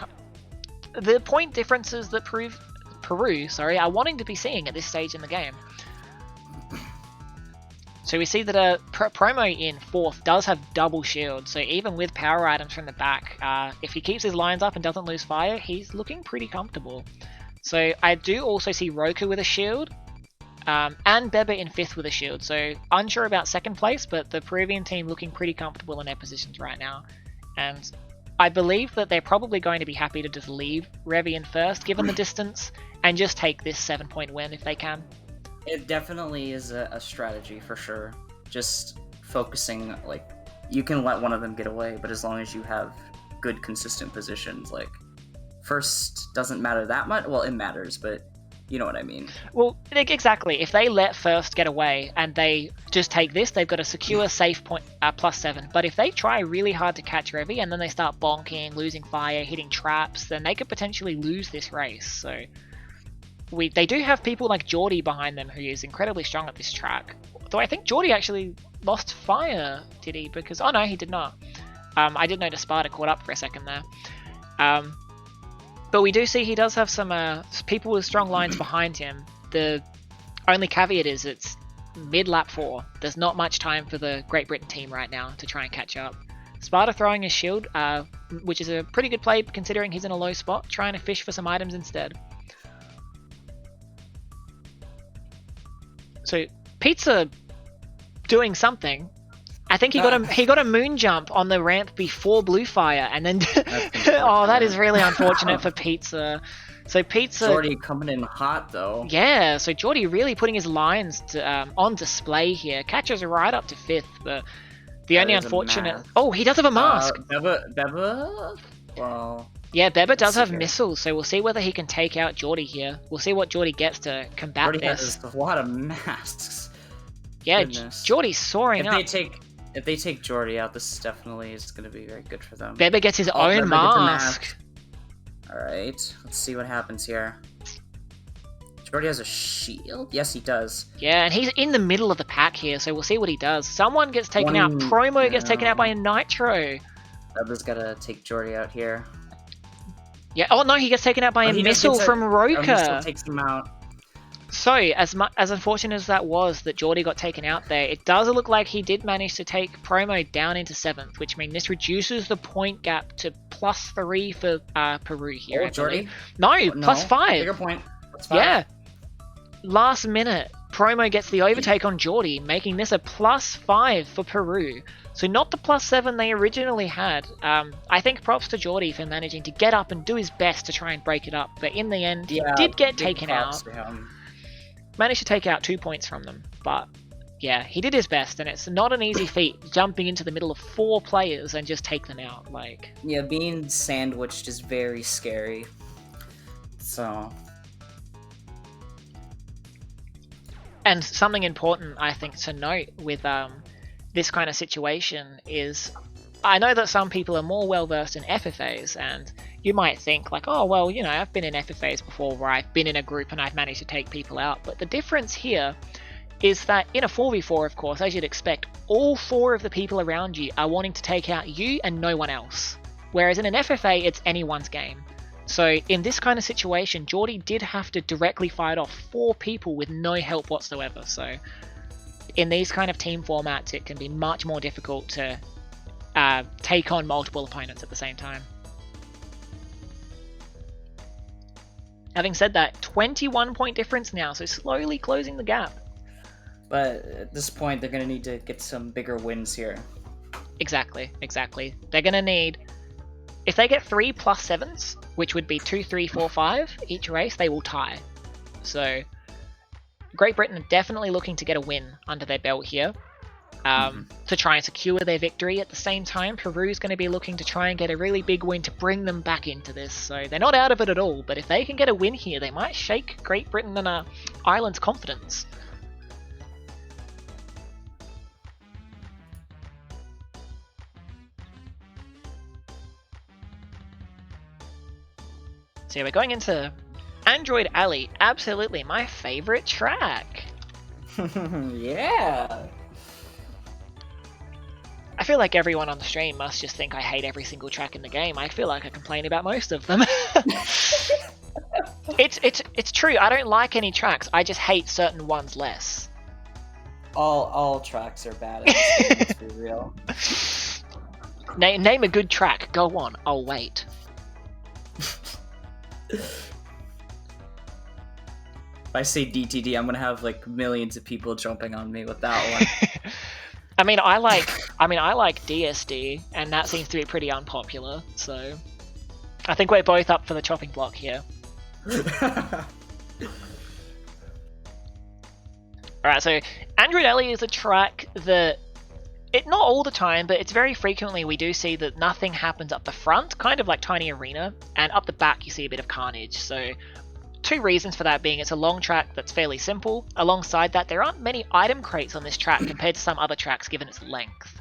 the point differences that Peru are wanting to be seeing at this stage in the game. So we see that Promo in 4th does have double shield, so even with power items from the back, if he keeps his lines up and doesn't lose fire, he's looking pretty comfortable. So I do also see Roca with a shield, and Beba in 5th with a shield, so unsure about 2nd place, but the Peruvian team looking pretty comfortable in their positions right now. And I believe that they're probably going to be happy to just leave Revy in 1st, given the distance, and just take this 7-point win if they can. It definitely is a strategy for sure. Just focusing, like, you can let one of them get away, but as long as you have good, consistent positions, like, 1st doesn't matter that much. Well, it matters, but you know what I mean. Well, exactly. If they let 1st get away and they just take this, they've got a secure, safe point, +7. But if they try really hard to catch Revy and then they start bonking, losing fire, hitting traps, then they could potentially lose this race. So they do have people like Jordy behind them who is incredibly strong at this track. Though I think Jordy actually lost fire, did he? Because, oh no, he did not. I did notice Sparda caught up for a second there. But we do see he does have some people with strong lines behind him. The only caveat is it's mid-lap 4. There's not much time for the Great Britain team right now to try and catch up. Sparda throwing his shield, which is a pretty good play considering he's in a low spot, trying to fish for some items instead. So Pizza doing something. I think he got a moon jump on the ramp before blue fire, and then oh, that is really unfortunate for Pizza. So Pizza Jordy coming in hot though. Yeah, so Jordy really putting his lines on display here. Catches right up to 5th, but the only unfortunate. Oh, he does have a mask. Beba. Well. Yeah, Beba does have missiles, so we'll see whether he can take out Jordy here. We'll see what Jordy gets to combat Jordy this. has a lot of masks. Yeah, Jordy's soaring up. If they take Jordy out, this definitely is going to be very good for them. Beba gets his own mask. Alright, let's see what happens here. Jordy has a shield? Yes, he does. Yeah, and he's in the middle of the pack here, so we'll see what he does. Someone gets taken out. Promo gets taken out by a Nitro. Beba's got to take Jordy out here. Yeah. Oh no, he gets taken out by a missile from Roca. A missile takes him out. So, as unfortunate as that was that Geordie got taken out there, it does look like he did manage to take Promo down into 7th, which means this reduces the point gap to +3 for Peru here. Oh, Geordie? No, no, +5. Bigger point. +5. Yeah. Last minute, Promo gets the overtake on Geordie, making this a +5 for Peru. So not the +7 they originally had. I think props to Geordie for managing to get up and do his best to try and break it up, but in the end, he did get taken out. Managed to take out 2 points from them, but yeah, he did his best, and it's not an easy feat jumping into the middle of 4 players and just take them out. Like, yeah, being sandwiched is very scary. So, and something important I think to note with this kind of situation is, I know that some people are more well versed in FFAs, and you might think like, oh well, you know, I've been in FFAs before where I've been in a group and I've managed to take people out. But the difference here is that in a 4v4, of course, as you'd expect, all 4 of the people around you are wanting to take out you and no one else. Whereas in an FFA, it's anyone's game. So in this kind of situation, Geordie did have to directly fight off 4 people with no help whatsoever. So in these kind of team formats, it can be much more difficult to take on multiple opponents at the same time. Having said that, 21 point difference now, so slowly closing the gap. but at this point, they're going to need to get some bigger wins here. Exactly. They're going to need, if they get 3 +7s, which would be 2, 3, 4, 5 each race, they will tie. So Great Britain are definitely looking to get a win under their belt here. To try and secure their victory. At the same time, Peru's going to be looking to try and get a really big win to bring them back into this. So they're not out of it at all, but if they can get a win here, they might shake Great Britain and Ireland's confidence. So yeah, we're going into Android Alley. Absolutely my favorite track. Yeah. I feel like everyone on the stream must just think I hate every single track in the game. I feel like I complain about most of them. It's true. I don't like any tracks. I just hate certain ones less. All tracks are bad. Let's be real. Name a good track. Go on. I'll wait. If I say DTD, I'm gonna have like millions of people jumping on me with that one. I mean, I like DSD, and that seems to be pretty unpopular. So, I think we're both up for the chopping block here. Alright, so Android Alley is a track that, not all the time, but it's very frequently we do see that nothing happens up the front, kind of like Tiny Arena, and up the back you see a bit of carnage. So 2 reasons for that being it's a long track that's fairly simple. Alongside that, there aren't many item crates on this track compared to some other tracks given its length.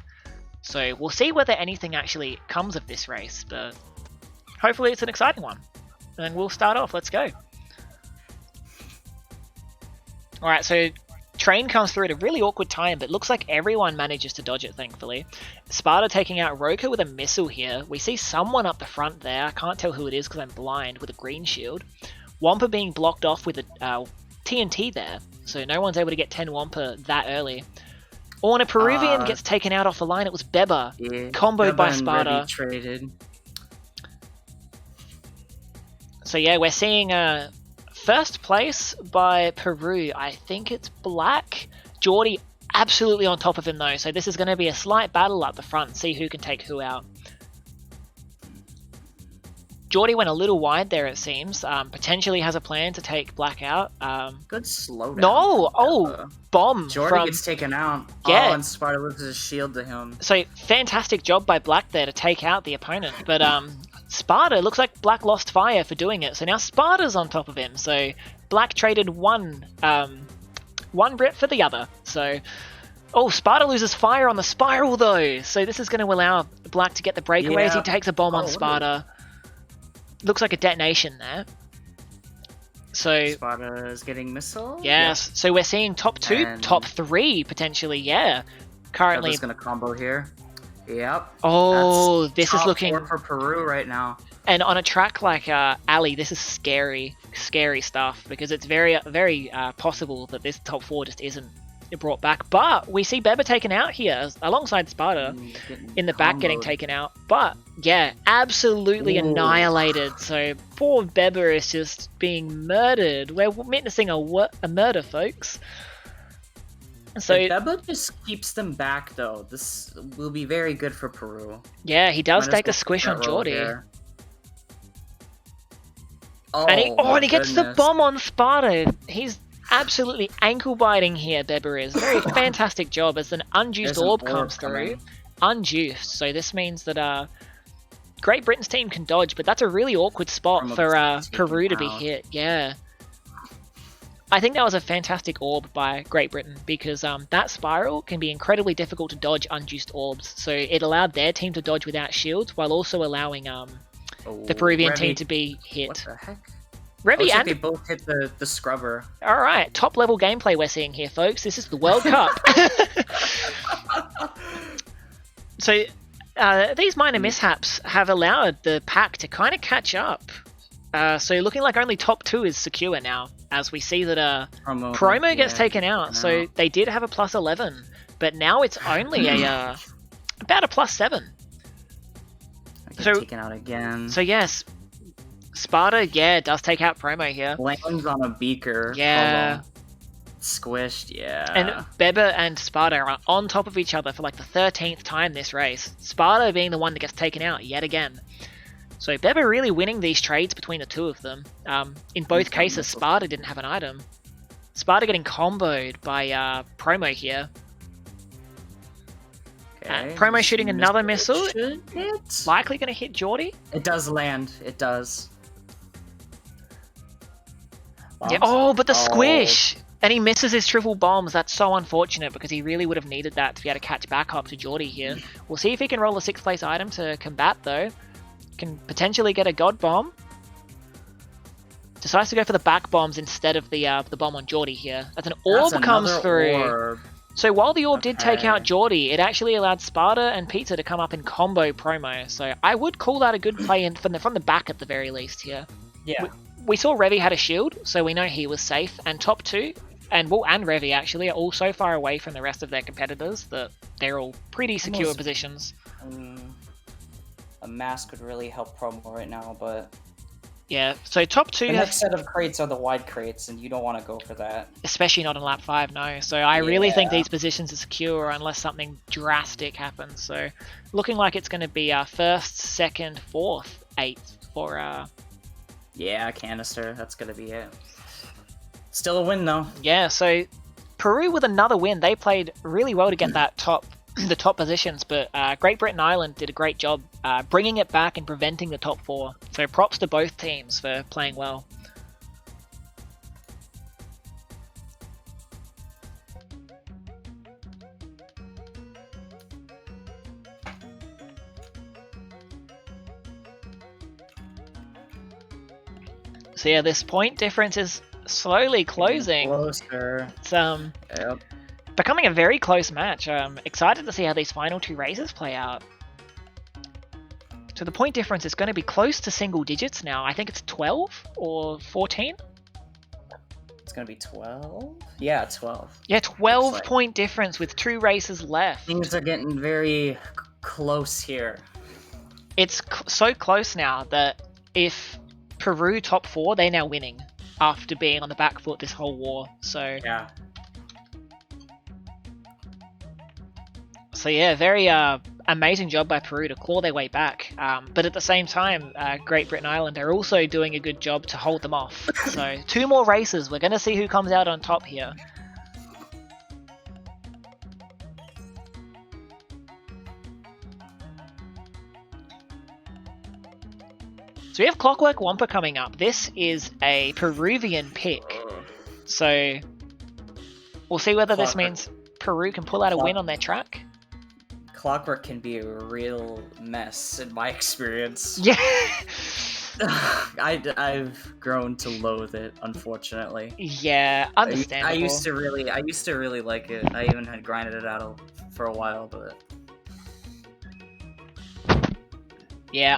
So we'll see whether anything actually comes of this race, but hopefully it's an exciting one. And then we'll start off, let's go. Alright, so train comes through at a really awkward time, but looks like everyone manages to dodge it, thankfully. Sparda taking out Roca with a missile here. We see someone up the front there. I can't tell who it is because I'm blind, with a green shield. Wumpa being blocked off with a TNT there, so no one's able to get 10 Wumpa that early. Oh, and a Peruvian gets taken out off the line. It was Beba, comboed by Sparda. Traded. So yeah, we're seeing first place by Peru. I think it's Black. Geordie absolutely on top of him though, so this is going to be a slight battle up the front, see who can take who out. Geordie went a little wide there, it seems. Potentially has a plan to take Black out. Good slowdown. No! Bomb Geordie gets taken out. Yeah. Oh, and Sparta loses his shield to him. So, fantastic job by Black there to take out the opponent. But Sparta, looks like Black lost fire for doing it. So now Sparta's on top of him. So, Black traded one Brit for the other. So, oh, Sparta loses fire on the spiral though. So this is going to allow Black to get the breakaway as he takes a bomb on Sparta. Looks like a detonation there. So Sparta is getting missile. Yes. Yep. So we're seeing top 2, and top 3 potentially. Yeah. Currently going to combo here. Yep. Oh, this is looking top 4 for Peru right now. And on a track like Alley, this is scary. scary stuff, because it's very possible that this top 4 just isn't brought back. But we see Beba taken out here alongside Sparda in the back getting taken out. But yeah, absolutely annihilated. So poor Beba is just being murdered. We're witnessing a murder, folks. So Beba just keeps them back, though. This will be very good for Peru. Yeah, he does take a squish on Geordie. And he gets the bomb on Sparda. He's absolutely ankle biting here, Beba is. Very fantastic job as an unjuiced orb comes through. Unjuiced. So this means that Great Britain's team can dodge, but that's a really awkward spot for Peru to be hit. Yeah. I think that was a fantastic orb by Great Britain, because that spiral can be incredibly difficult to dodge unjuiced orbs. So it allowed their team to dodge without shields, while also allowing the Peruvian team to be hit. What the heck? Revy and they both hit the scrubber. Alright, top level gameplay we're seeing here, folks. This is the World Cup. So these minor mishaps have allowed the pack to kind of catch up. So looking like only top 2 is secure now, as we see that Promo gets taken out. So they did have a plus 11, but now it's only about a plus 7. Taken out again. So yes, Sparda, does take out Promo here. Lands on a beaker. Yeah. Squished, yeah. And Beba and Sparda are on top of each other for like the 13th time this race. Sparda being the one that gets taken out yet again. So Beba really winning these trades between the two of them. In both cases, Sparda didn't have an item. Sparda getting comboed by Promo here. Okay. Promo shooting another missile. Likely going to hit Geordie. It does land. It does. Bombs? Yeah. But the squish! And he misses his triple bombs. That's so unfortunate, because he really would have needed that to be able to catch back up to Geordie here. We'll see if he can roll a 6th place item to combat, though. Can potentially get a God Bomb. Decides to go for the back bombs instead of the bomb on Geordie here. As an orb comes through. Orb. So while the orb did take out Geordie, it actually allowed Sparda and Pizza to come up in combo Promo. So I would call that a good play in from the back at the very least here. Yeah. We saw Revy had a shield, so we know he was safe. And top 2, and Revy actually, are all so far away from the rest of their competitors that they're all pretty secure positions. A mask would really help Promo right now, but... Yeah, so top 2... The next set of crates are the wide crates, and you don't want to go for that. Especially not in lap 5, no. So I really think these positions are secure unless something drastic happens. So looking like it's going to be 1st, 2nd, 4th, 8th for... Yeah, canister. That's going to be it. Still a win, though. Yeah, so Peru with another win. They played really well to get that the top positions, but Great Britain Island did a great job bringing it back and preventing the top 4. So props to both teams for playing well. So yeah, this point difference is slowly closing. Closer. It's becoming a very close match. I'm excited to see how these final 2 races play out. So the point difference is going to be close to single digits now. I think it's 12 or 14. It's going to be 12? Yeah, 12. Yeah, 12 point difference with 2 races left. Things are getting very close here. It's so close now that if Peru top 4, they're now winning after being on the back foot this whole war. So yeah. So yeah, very amazing job by Peru to claw their way back. But at the same time, Great Britain Island are also doing a good job to hold them off. So 2 more races. We're going to see who comes out on top here. So we have Clockwork Wumpa coming up. This is a Peruvian pick. So we'll see whether this means Peru can pull out a win on their track. Clockwork can be a real mess in my experience. Yeah. I've grown to loathe it, unfortunately. Yeah, understandable. I used to really like it. I even had grinded it out for a while, but yeah,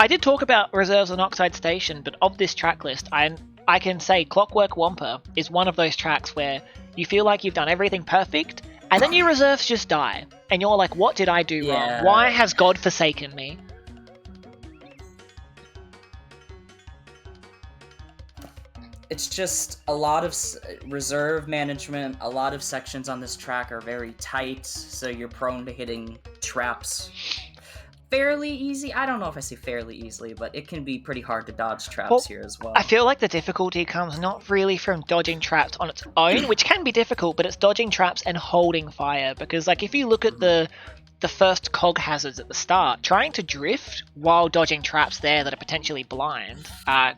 I did talk about reserves on Oxide Station, but of this track list, I can say Clockwork Wumpa is one of those tracks where you feel like you've done everything perfect, and then your reserves just die. And you're like, what did I do wrong? Why has God forsaken me? It's just a lot of reserve management. A lot of sections on this track are very tight, so you're prone to hitting traps fairly easy. I don't know if I say fairly easily, but it can be pretty hard to dodge traps here as well. I feel like the difficulty comes not really from dodging traps on its own, which can be difficult, but it's dodging traps and holding fire. Because like if you look at the first cog hazards at the start, trying to drift while dodging traps there that are potentially blind.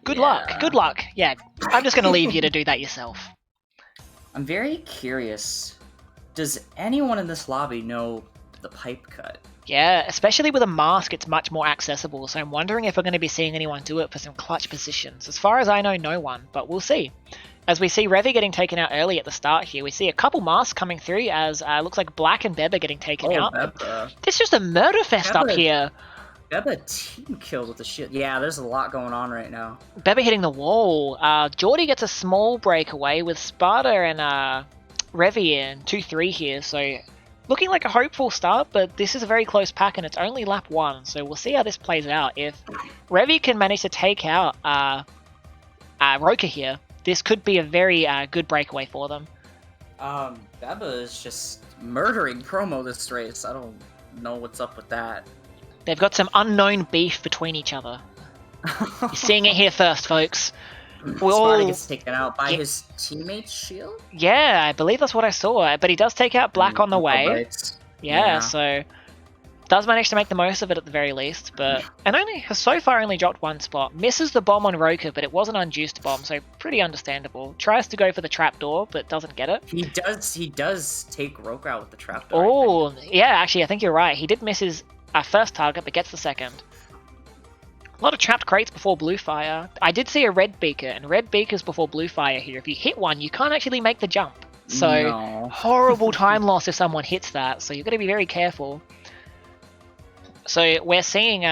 Good luck. Yeah, I'm just going to leave you to do that yourself. I'm very curious. Does anyone in this lobby know the pipe cut? Yeah, especially with a mask, it's much more accessible, so I'm wondering if we're going to be seeing anyone do it for some clutch positions. As far as I know, no one, but we'll see. As we see Revy getting taken out early at the start here, we see a couple masks coming through as looks like Black and Beba getting taken out. Beba. It's just a murder fest up here. Beba team killed with the shit. Yeah, there's a lot going on right now. Beba hitting the wall. Geordie gets a small breakaway with Sparda and Revy in 2-3 here, so looking like a hopeful start, but this is a very close pack and it's only lap 1, so we'll see how this plays out. If Revy can manage to take out Roca here, this could be a very good breakaway for them. Beba is just murdering promo this race. I don't know what's up with that. They've got some unknown beef between each other. You're seeing it here first, folks. Sparda gets taken out by his teammate's shield? Yeah, I believe that's what I saw, but he does take out Black on the way. Yeah, so does manage to make the most of it at the very least, but and has so far only dropped one spot. Misses the bomb on Roca, but it was an unjuiced bomb, so pretty understandable. Tries to go for the trapdoor, but doesn't get it. He does take Roca out with the trapdoor. Oh, yeah, actually, I think you're right. He did miss his first target, but gets the second. A lot of trapped crates before blue fire. I did see a red beaker, and red beakers before blue fire here. If you hit one, you can't actually make the jump. So horrible time loss if someone hits that, so you've got to be very careful. So we're seeing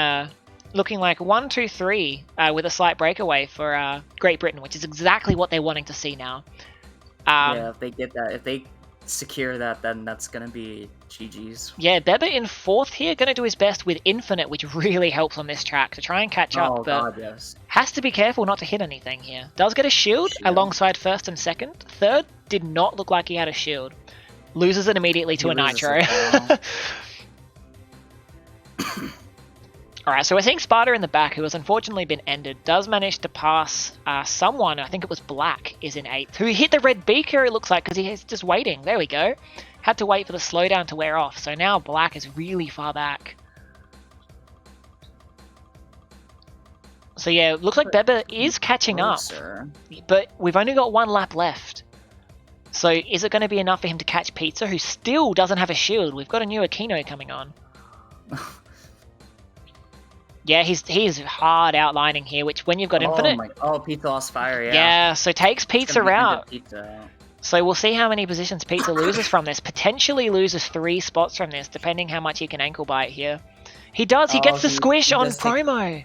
looking like 1, 2, 3 with a slight breakaway for Great Britain, which is exactly what they're wanting to see now. Yeah, if they get that, if they secure that, then that's going to be GG's. Yeah, Beba in 4th here, going to do his best with Infinite, which really helps on this track to try and catch up. Oh, but God, yes. Has to be careful not to hit anything here. Does get a shield alongside 1st and 2nd. 3rd did not look like he had a shield. Loses it immediately to a Nitro. Alright, so we're seeing Sparda in the back, who has unfortunately been ended. Does manage to pass someone, I think it was Black, is in 8th, who hit the red beaker, it looks like, because he's just waiting. There we go. Had to wait for the slowdown to wear off, so now Black is really far back. So yeah, looks like Beba is catching up, but we've only got 1 lap left. So is it going to be enough for him to catch Pizza, who still doesn't have a shield? We've got a new Aquino coming on. Yeah, he's hard outlining here, which when you've got Infinite... Pizza lost fire, yeah. Yeah, so takes Pizza out. So we'll see how many positions Pizza loses from this. Potentially loses 3 spots from this, depending how much he can ankle bite here. He does, he gets the squish on promo.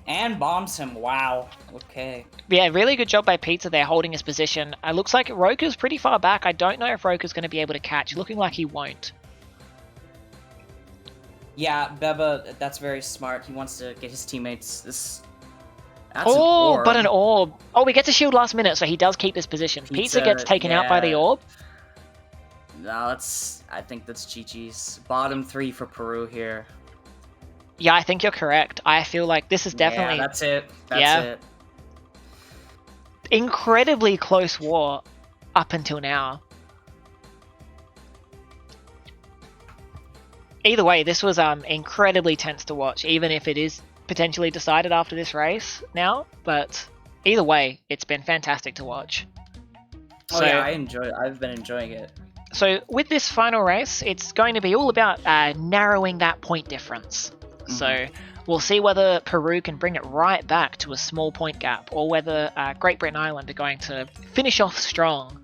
And bombs him, wow. Okay. Yeah, really good job by Pizza there, holding his position. It looks like Roca's pretty far back. I don't know if Roca's going to be able to catch. Looking like he won't. Yeah, Beba, that's very smart. He wants to get his teammates this... That's an orb. But an orb. Oh, he gets a shield last minute, so he does keep this position. Pizza gets taken out by the orb. No, I think that's GG's. Bottom 3 for Peru here. Yeah, I think you're correct. I feel like this is definitely... Yeah, that's it. That's it. Incredibly close war up until now. Either way, this was incredibly tense to watch, even if it is potentially decided after this race now. But either way, it's been fantastic to watch. Oh yeah, I've been enjoying it. So with this final race, it's going to be all about narrowing that point difference. Mm-hmm. So we'll see whether Peru can bring it right back to a small point gap, or whether Great Britain Island are going to finish off strong.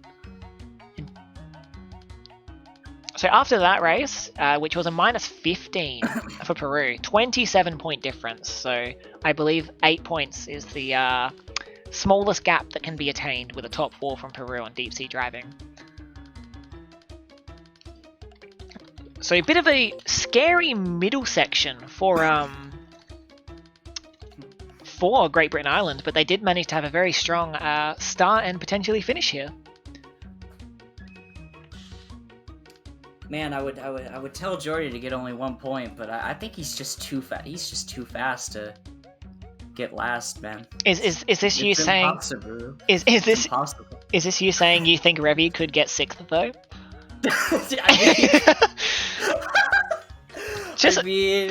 So after that race, which was a -15 for Peru, 27-point difference. So I believe 8 points is the smallest gap that can be attained with a top 4 from Peru on deep sea driving. So a bit of a scary middle section for Great Britain Island, but they did manage to have a very strong start and potentially finish here. Man, I would tell Jordy to get only 1 point, but I think he's just too fast. He's just too fast to get last, man. Is this you saying? Impossible. Is this impossible? Is this you saying you think Revy could get 6th though? Just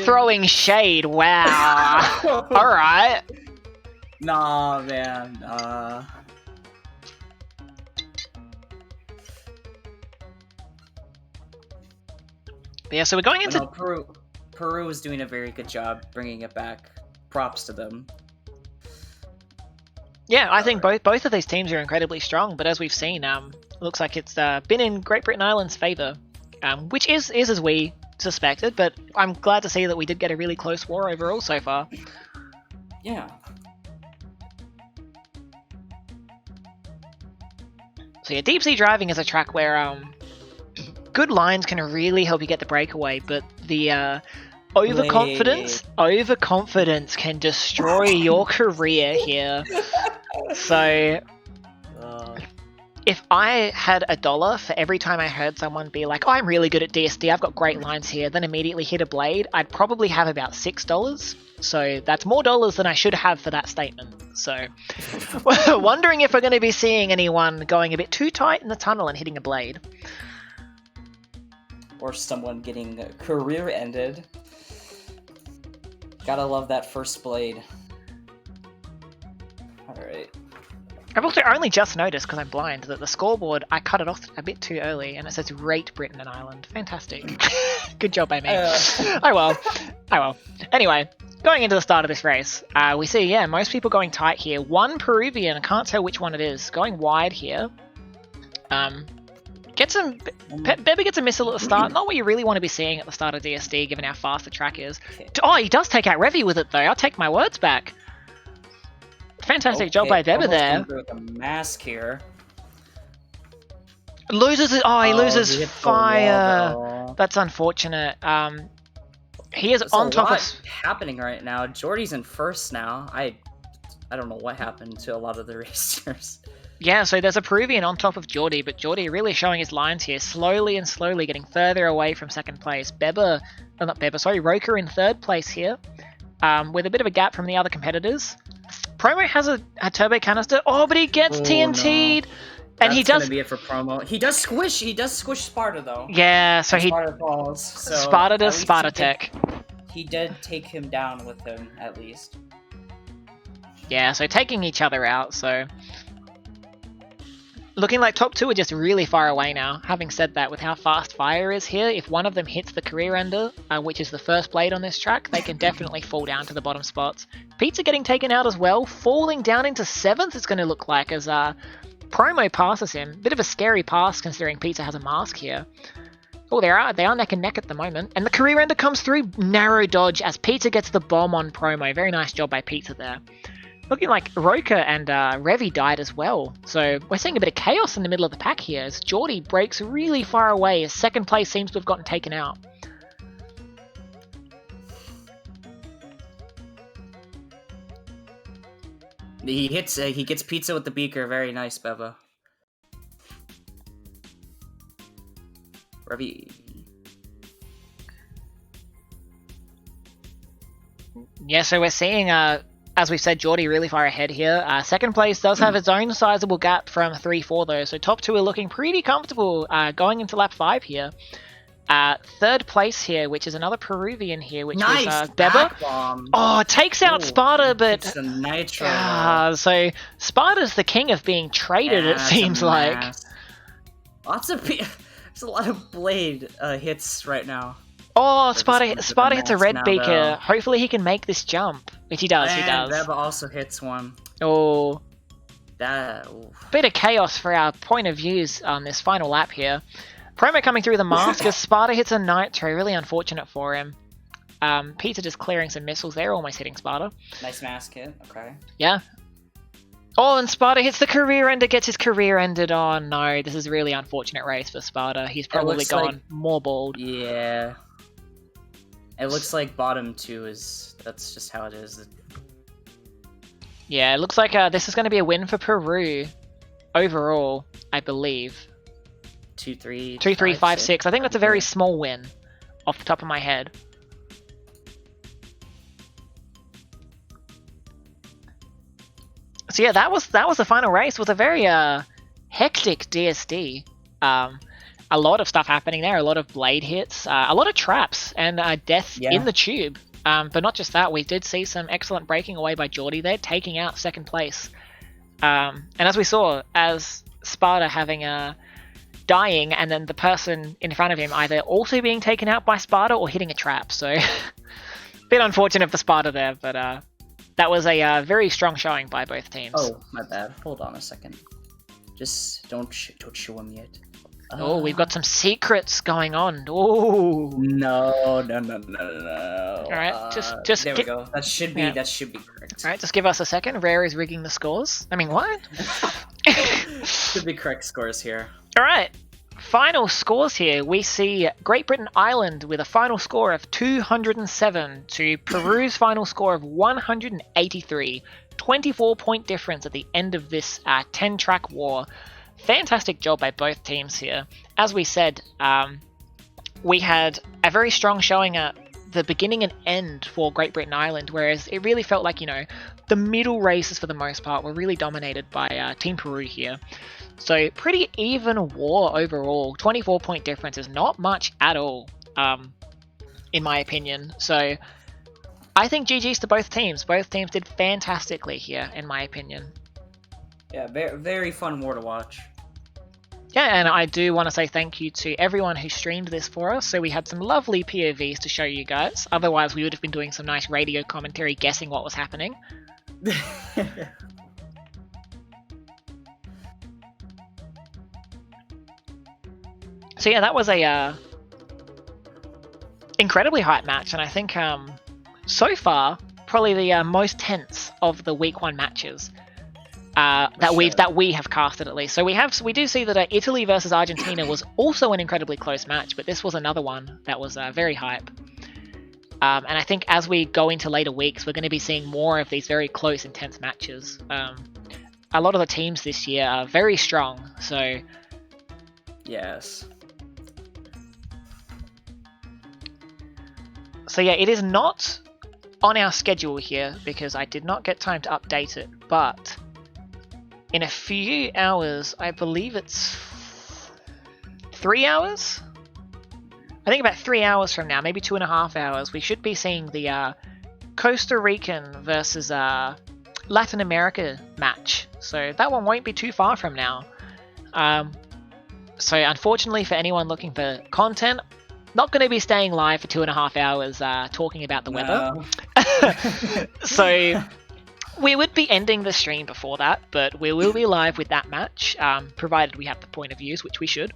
throwing shade. Wow. All right. Nah, man. Yeah, so we're going into... No, Peru is doing a very good job bringing it back. Props to them. Yeah, I think both of these teams are incredibly strong, but as we've seen, looks like it's been in Great Britain Island's favour, which is as we suspected, but I'm glad to see that we did get a really close war overall so far. Yeah. So yeah, deep sea driving is a track where good lines can really help you get the breakaway, but the overconfidence can destroy your career here. So if I had $1 for every time I heard someone be like, oh, I'm really good at DSD, I've got great lines here, then immediately hit a blade, I'd probably have about $6. So that's more dollars than I should have for that statement. So wondering if we're going to be seeing anyone going a bit too tight in the tunnel and hitting a blade. Or someone getting career ended. Gotta love that first blade. Alright. I've also only just noticed, because I'm blind, that the scoreboard, I cut it off a bit too early, and it says rate Britain and Ireland. Fantastic. Good job by me. Oh well. Anyway, going into the start of this race, we see, yeah, most people going tight here. One Peruvian, I can't tell which one it is, going wide here. Beba gets a missile at the start. Not what you really want to be seeing at the start of DSD, given how fast the track is. Oh, he does take out Revy with it, though. I'll take my words back. Fantastic job by Beba there. With a mask here. Loses it. Oh, he loses fire. That's unfortunate. He is on top of... happening right now. Jordy's in first now. I don't know what happened to a lot of the racers. Yeah, so there's a Peruvian on top of Jordy, but Jordy really showing his lines here, slowly and slowly getting further away from second place. Roca in third place here, with a bit of a gap from the other competitors. Promo has a turbo canister. Oh, but he gets TNT'd. No. And That's gonna be it for Promo. He does squish Sparda though. Yeah, so Sparda falls. So Sparda does Sparda tech. He did take him down with him at least. Yeah, so taking each other out. So looking like top two are just really far away now. Having said that, with how fast fire is here, if one of them hits the career ender, which is the first blade on this track, they can definitely fall down to the bottom spots. Pizza getting taken out as well, falling down into 7th. It's going to look like as Promo passes him. Bit of a scary pass considering Pizza has a mask here. Oh, they are neck and neck at the moment. And the career ender comes through. Narrow dodge as Pizza gets the bomb on Promo. Very nice job by Pizza there. Looking like Roca and Revy died as well. So we're seeing a bit of chaos in the middle of the pack here as Jordy breaks really far away as second place seems to have gotten taken out. He gets Pizza with the beaker. Very nice, Beba. Revy. Yeah, so we're seeing, as we said, Jordy really far ahead here. Second place does have its own sizable gap from 3-4 though, so top two are looking pretty comfortable going into lap 5 here. Third place here, which is another Peruvian here, which is Beba. Oh, takes out Sparda, but nitro. So Sparda's the king of being traded. It seems like. There's a lot of blade hits right now. Oh, Sparda hits a red beaker. Though. Hopefully he can make this jump, which he does. And Beba also hits one. Oh, that bit of chaos for our point of views on this final lap here. Promo coming through the mask as Sparda hits a Nitro. Really unfortunate for him. Pizza just clearing some missiles there, almost hitting Sparda. Nice mask hit, okay. Yeah. Oh, and Sparda hits the career ender, gets his career ended. Oh no, this is a really unfortunate race for Sparda. He's probably gone more bald. Yeah. It looks like bottom 2 is... That's just how it is. Yeah, it looks like this is going to be a win for Peru overall, I believe. 2-3... 2-3-5-6. I think that's a very small win off the top of my head. So yeah, that was the final race. It was a very hectic DSD. A lot of stuff happening there. A lot of blade hits, a lot of traps, and death in the tube. But not just that, we did see some excellent breaking away by Geordie there, taking out second place. And as we saw, as Sparda having dying, and then the person in front of him either also being taken out by Sparda or hitting a trap. So a bit unfortunate for Sparda there, but that was a very strong showing by both teams. Oh, my bad. Hold on a second. Just don't show him yet. Oh, we've got some secrets going on. Oh. No. All right, just there we go. That should be correct. All right, just give us a second. Rare is rigging the scores. I mean, what? Should be correct scores here. All right. Final scores here. We see Great Britain Ireland with a final score of 207 to Peru's final score of 183. 24-point difference at the end of this 10-track war. Fantastic job by both teams here. As we said, we had a very strong showing at the beginning and end for Great Britain Ireland, whereas it really felt like, the middle races for the most part were really dominated by Team Peru here. So pretty even war overall. 24-point difference is not much at all, in my opinion. So I think GG's to both teams. Both teams did fantastically here, in my opinion. Yeah, very, very fun war to watch. Yeah, and I do want to say thank you to everyone who streamed this for us. So we had some lovely POVs to show you guys. Otherwise, we would have been doing some nice radio commentary guessing what was happening. So yeah, that was a incredibly hype match, and I think so far probably the most tense of the week 1 matches that we have casted at least. So we do see that Italy versus Argentina was also an incredibly close match, but this was another one that was very hype. And I think as we go into later weeks, we're going to be seeing more of these very close, intense matches. A lot of the teams this year are very strong, so yes. So yeah, it is not on our schedule here because I did not get time to update it, but in a few hours, I believe it's 3 hours? I think about 3 hours from now, maybe 2.5 hours, we should be seeing the Costa Rican versus Latin America match. So that one won't be too far from now. So unfortunately for anyone looking for content, not going to be staying live for 2.5 hours talking about the weather. So we would be ending the stream before that, but we will be live with that match, provided we have the point of views, which we should.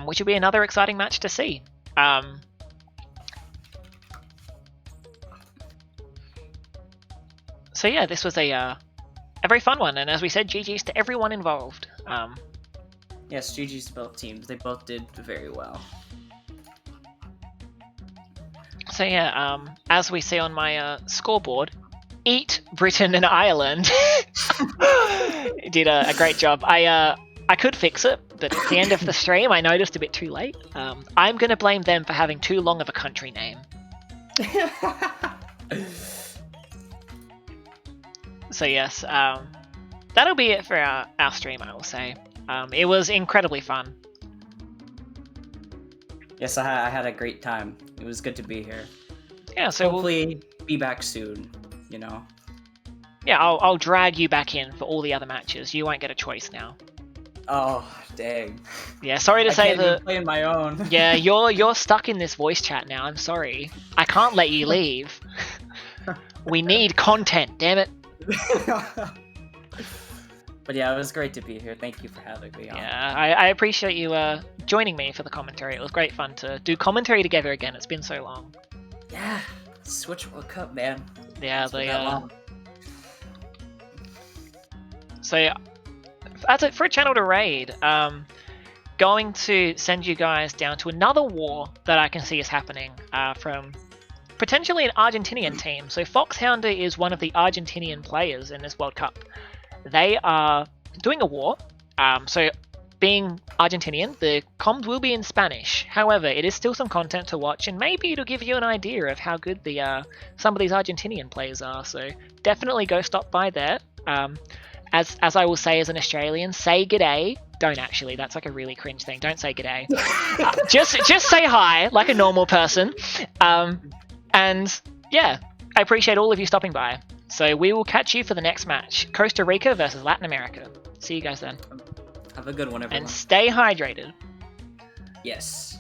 Which will be another exciting match to see. So yeah, this was a very fun one, and as we said, GG's to everyone involved. Yes, GG's to both teams. They both did very well. So yeah, as we see on my scoreboard, Eat Britain and Ireland did a great job. I could fix it, but at the end of the stream, I noticed a bit too late. I'm going to blame them for having too long of a country name. So yes, that'll be it for our stream, I will say. It was incredibly fun. Yes, I had a great time. It was good to be here. Yeah, so hopefully be back soon, Yeah, I'll drag you back in for all the other matches. You won't get a choice now. Oh, dang. Yeah, sorry to say that. I'm playing my own. Yeah, you're stuck in this voice chat now. I'm sorry. I can't let you leave. We need content, damn it. But yeah, it was great to be here. Thank you for having me on. Yeah, I appreciate you joining me for the commentary. It was great fun to do commentary together again. It's been so long. Yeah, Switch World Cup, man. Yeah, It's been that long. So, for a channel to raid, going to send you guys down to another war that I can see is happening from potentially an Argentinian team. So Foxhounder is one of the Argentinian players in this World Cup. They are doing a war. So being Argentinian, the comms will be in Spanish. However, it is still some content to watch, and maybe it'll give you an idea of how good the some of these Argentinian players are. So definitely go stop by there. As I will say as an Australian, say g'day. Don't actually. That's like a really cringe thing. Don't say g'day. Just say hi like a normal person. And yeah, I appreciate all of you stopping by. So we will catch you for the next match. Costa Rica versus Latin America. See you guys then. Have a good one, everyone. And stay hydrated. Yes.